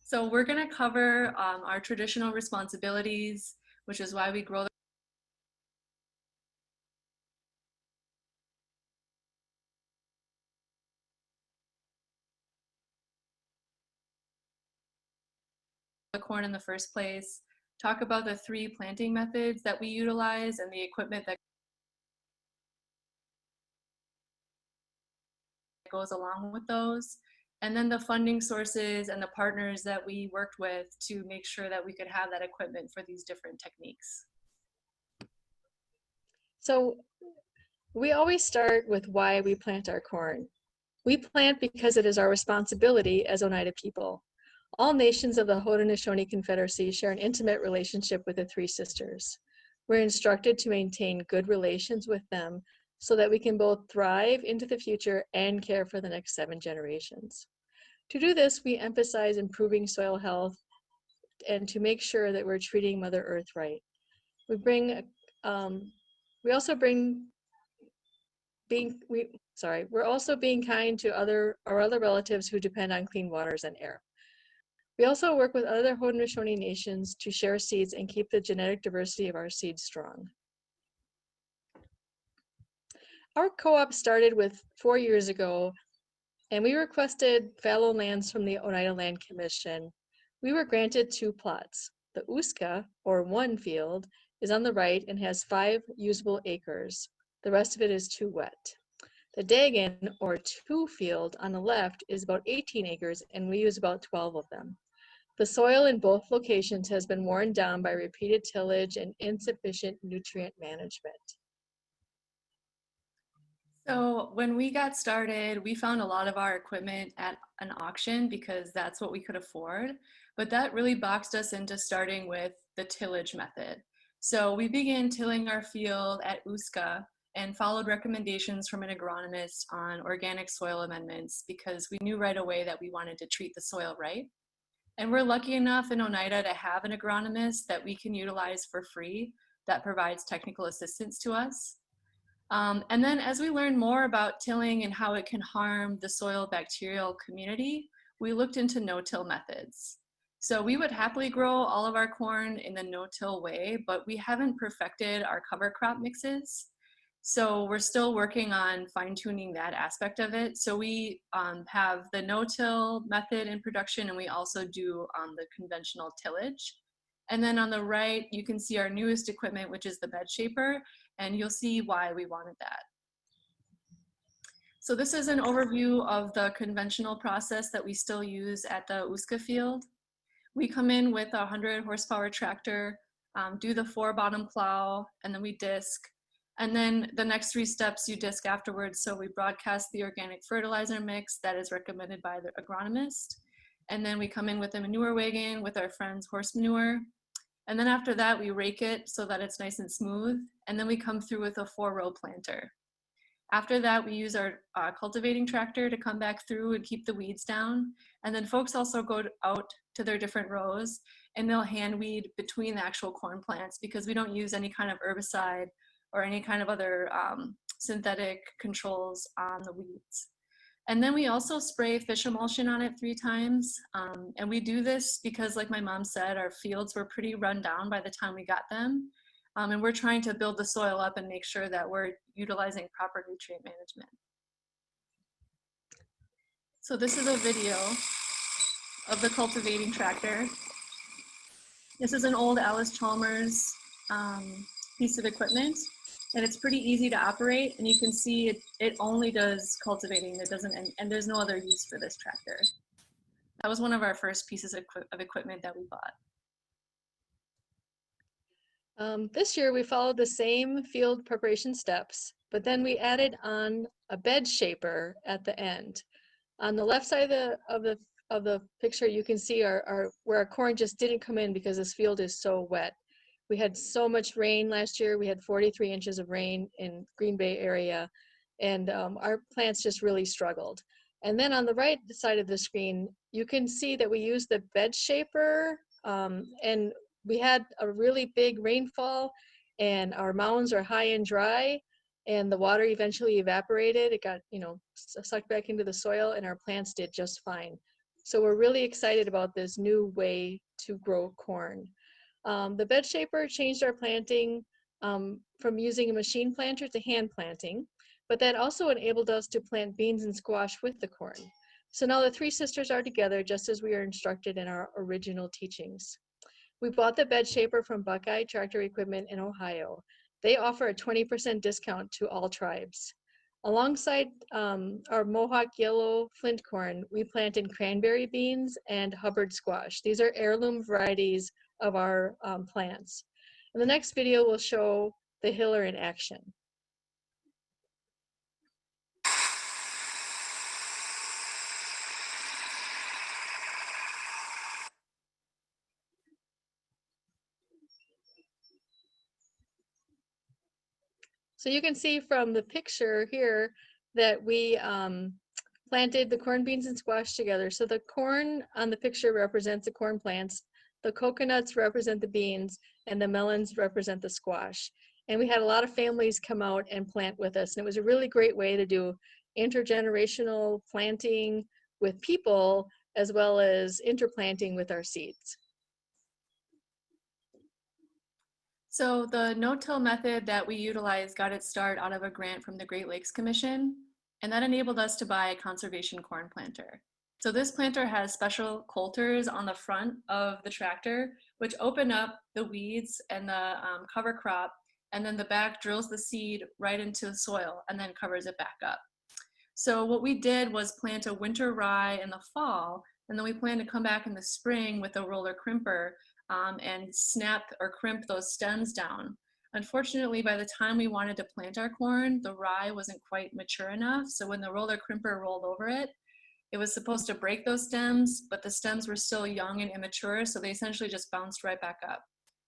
Speaker 16: So we're gonna cover our traditional responsibilities, which is why we grow the corn in the first place, talk about the 3 planting methods that we utilize and the equipment that goes along with those, and then the funding sources and the partners that we worked with to make sure that we could have that equipment for these different techniques.
Speaker 17: So we always start with why we plant our corn. We plant because it is our responsibility as Oneida people. All nations of the Haudenosaunee Confederacy share an intimate relationship with the 3 sisters. We're instructed to maintain good relations with them so that we can both thrive into the future and care for the next 7 generations. To do this, we emphasize improving soil health and to make sure that we're treating Mother Earth right. We're also being kind to our other relatives who depend on clean waters and air. We also work with other Haudenosaunee nations to share seeds and keep the genetic diversity of our seeds strong. Our co-op started with 4 years ago, and we requested fallow lands from the Oneida Land Commission. We were granted 2 plots. The Uska, or 1 field, is on the right and has 5 usable acres. The rest of it is too wet. The Dagon, or 2 field, on the left is about 18 acres, and we use about 12 of them. The soil in both locations has been worn down by repeated tillage and insufficient nutrient management.
Speaker 16: So when we got started, we found a lot of our equipment at an auction because that's what we could afford, but that really boxed us into starting with the tillage method. So we began tilling our field at Uska and followed recommendations from an agronomist on organic soil amendments because we knew right away that we wanted to treat the soil right. And we're lucky enough in Oneida to have an agronomist that we can utilize for free that provides technical assistance to us. And then as we learned more about tilling and how it can harm the soil bacterial community, we looked into no-till methods. So we would happily grow all of our corn in the no-till way, but we haven't perfected our cover crop mixes. So we're still working on fine-tuning that aspect of it. So we have the no-till method in production, and we also do the conventional tillage. And then on the right, you can see our newest equipment, which is the bed shaper, and you'll see why we wanted that. So this is an overview of the conventional process that we still use at the Uska field. We come in with a 100 horsepower tractor, do the 4 bottom plow, and then we disc. And then the next 3 steps you disc afterwards. So we broadcast the organic fertilizer mix that is recommended by the agronomist. And then we come in with a manure wagon with our friend's horse manure. And then after that, we rake it so that it's nice and smooth. And then we come through with a 4-row planter. After that, we use our cultivating tractor to come back through and keep the weeds down. And then folks also go out to their different rows and they'll hand weed between the actual corn plants because we don't use any kind of herbicide or any kind of other synthetic controls on the weeds. And then we also spray fish emulsion on it 3 times. And we do this because, like my mom said, our fields were pretty run down by the time we got them. And we're trying to build the soil up and make sure that we're utilizing proper nutrient management. So this is a video of the cultivating tractor. This is an old Alice Chalmers piece of equipment. And it's pretty easy to operate, and you can see it only does cultivating. It doesn't, and there's no other use for this tractor. That was one of our first pieces of equipment that we bought.
Speaker 17: This year we followed the same field preparation steps, but then we added on a bed shaper at the end. On the left side of the picture, you can see where our corn just didn't come in because this field is so wet. We had so much rain last year. We had 43 inches of rain in Green Bay area, and our plants just really struggled. And then on the right side of the screen, you can see that we use the bed shaper, and we had a really big rainfall and our mounds are high and dry and the water eventually evaporated. It got, sucked back into the soil and our plants did just fine. So we're really excited about this new way to grow corn. The bed shaper changed our planting from using a machine planter to hand planting, but that also enabled us to plant beans and squash with the corn. So now the three sisters are together just as we are instructed in our original teachings. We bought the bed shaper from Buckeye Tractor Equipment in Ohio. They offer a 20% discount to all tribes. Alongside our Mohawk yellow flint corn, we planted cranberry beans and Hubbard squash. These are heirloom varieties of our plants. In the next video, we'll show the hiller in action. So you can see from the picture here that we planted the corn, beans, and squash together. So the corn on the picture represents the corn plants, the coconuts represent the beans, and the melons represent the squash. And we had a lot of families come out and plant with us. And it was a really great way to do intergenerational planting with people as well as interplanting with our seeds. So the no-till method that we utilized got its start out of a grant from the Great Lakes Commission, and that enabled us to buy a conservation corn planter. So this planter has special coulters on the front of the tractor, which open up the weeds and the cover crop, and then the back drills the seed right into the soil and then covers it back up. So what we did was plant a winter rye in the fall, and then we plan to come back in the spring with a roller crimper and snap or crimp those stems down. Unfortunately, by the time we wanted to plant our corn, the rye wasn't quite mature enough. So when the roller crimper rolled over it, it was supposed to break those stems, but the stems were still young and immature, so they essentially just bounced right back up.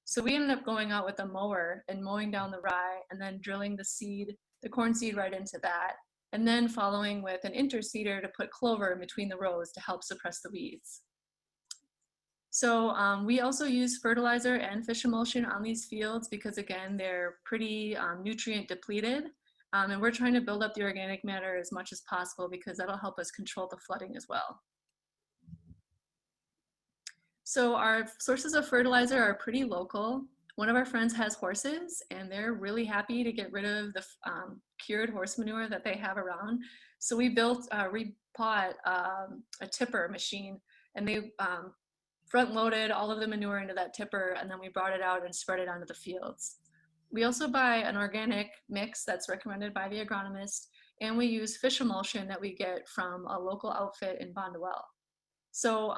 Speaker 17: So we ended up going out with a mower and mowing down the rye and then drilling the corn seed right into that, and then following with an interseeder to put clover in between the rows to help suppress the weeds. So we also use fertilizer and fish emulsion on these fields because, again, they're pretty nutrient depleted. And we're trying to build up the organic matter as much as possible because that'll help us control the flooding as well. So our sources of fertilizer are pretty local. One of our friends has horses and they're really happy to get rid of the cured horse manure that they have around. So we bought a tipper machine, and they front loaded all of the manure into that tipper, and then we brought it out and spread it onto the fields. We also buy an organic mix that's recommended by the agronomist, and we use fish emulsion that we get from a local outfit in Bondwell. So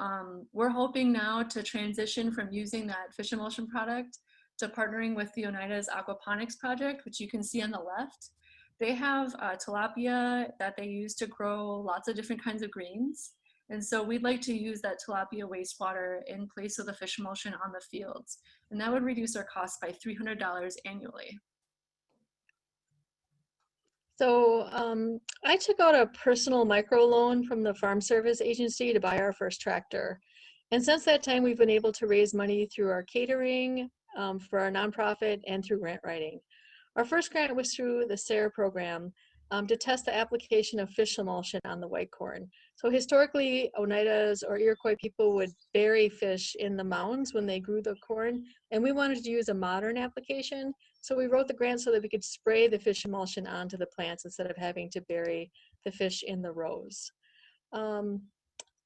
Speaker 17: we're hoping now to transition from using that fish emulsion product to partnering with the Oneida's aquaponics project, which you can see on the left. They have tilapia that they use to grow lots of different kinds of greens. And so we'd like to use that tilapia wastewater in place of the fish emulsion on the fields. And that would reduce our costs by $300 annually. So I took out a personal microloan from the Farm Service Agency to buy our first tractor. And since that time, we've been able to raise money through our catering, for our nonprofit, and through grant writing. Our first grant was through the SARE program to test the application of fish emulsion on the white corn. So historically, Oneida's or Iroquois people would bury fish in the mounds when they grew the corn, and we wanted to use a modern application. So we wrote the grant so that we could spray the fish emulsion onto the plants instead of having to bury the fish in the rows.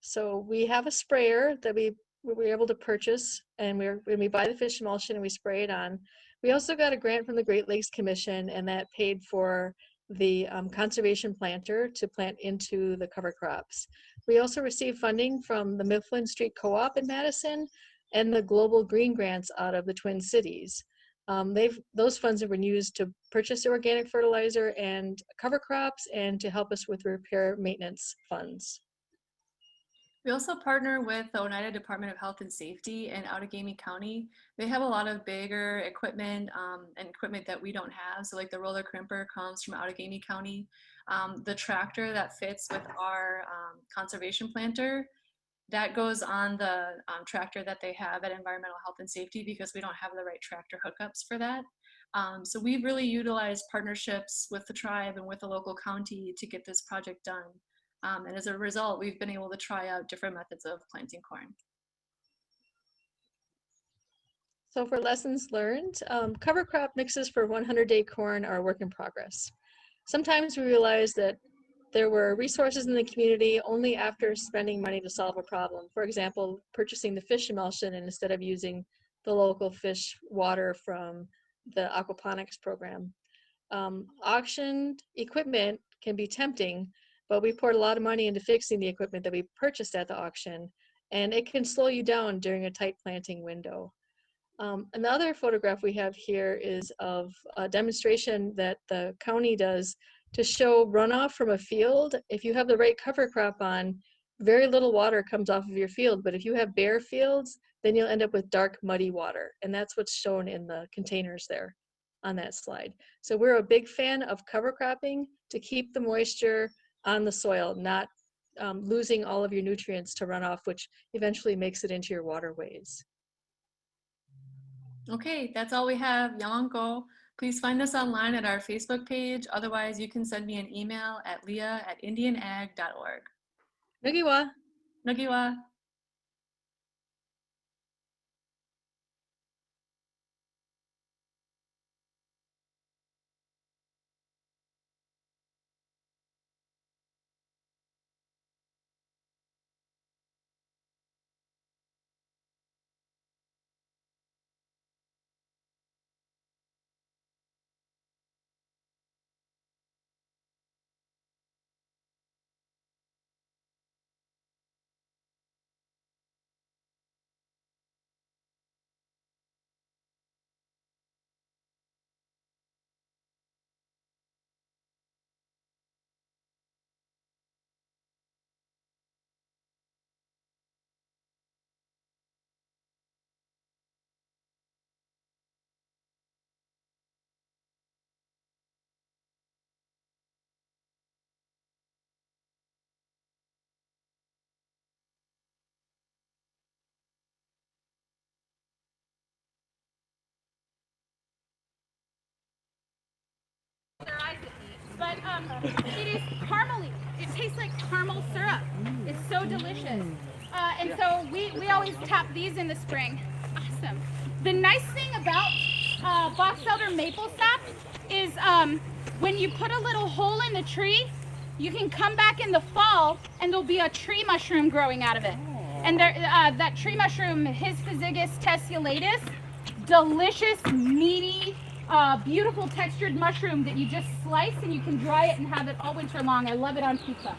Speaker 17: So we have a sprayer that we were able to purchase, and when we buy the fish emulsion and we spray it on. We also got a grant from the Great Lakes Commission, and that paid for the conservation planter to plant into the cover crops. We also received funding from the Mifflin Street Co-op in Madison and the Global Green Grants out of the Twin Cities. Those funds have been used to purchase organic fertilizer and cover crops and to help us with repair maintenance funds. We also partner with the Oneida Department of Health and Safety in Outagamie County. They have a lot of bigger equipment and equipment that we don't have. So like the roller crimper comes from Outagamie County. The tractor that fits with our conservation planter
Speaker 16: that goes on the tractor that they have at Environmental Health and Safety because we don't have the right tractor hookups for that. So we've really utilized partnerships with the tribe and with the local county to get this project done. And as a result, we've been able to try out different methods of planting corn.
Speaker 17: So for lessons learned, cover crop mixes for 100-day corn are a work in progress. Sometimes we realize that there were resources in the community only after spending money to solve a problem. For example, purchasing the fish emulsion instead of using the local fish water from the aquaponics program. Auctioned equipment can be tempting, but we poured a lot of money into fixing the equipment that we purchased at the auction, and it can slow you down during a tight planting window. Another photograph we have here is of a demonstration that the county does to show runoff from a field. If you have the right cover crop on, very little water comes off of your field, but if you have bare fields, then you'll end up with dark, muddy water. And that's what's shown in the containers there on that slide. So we're a big fan of cover cropping to keep the moisture on the soil, not losing all of your nutrients to runoff, which eventually makes it into your waterways.
Speaker 16: Okay, that's all we have. Yalanko. Please find us online at our Facebook page. Otherwise, you can send me an email at leah@indianag.org.
Speaker 17: Nagiwa.
Speaker 16: Nagiwa.
Speaker 18: But it is caramely. It tastes like caramel syrup. It's so delicious. And so we always tap these in the spring. Awesome. The nice thing about box elder maple sap is when you put a little hole in the tree, you can come back in the fall and there'll be a tree mushroom growing out of it. And there, that tree mushroom, Hisphagus tessulatus, delicious, meaty, beautiful textured mushroom that you just slice and you can dry it and have it all winter long. I love it on pizza.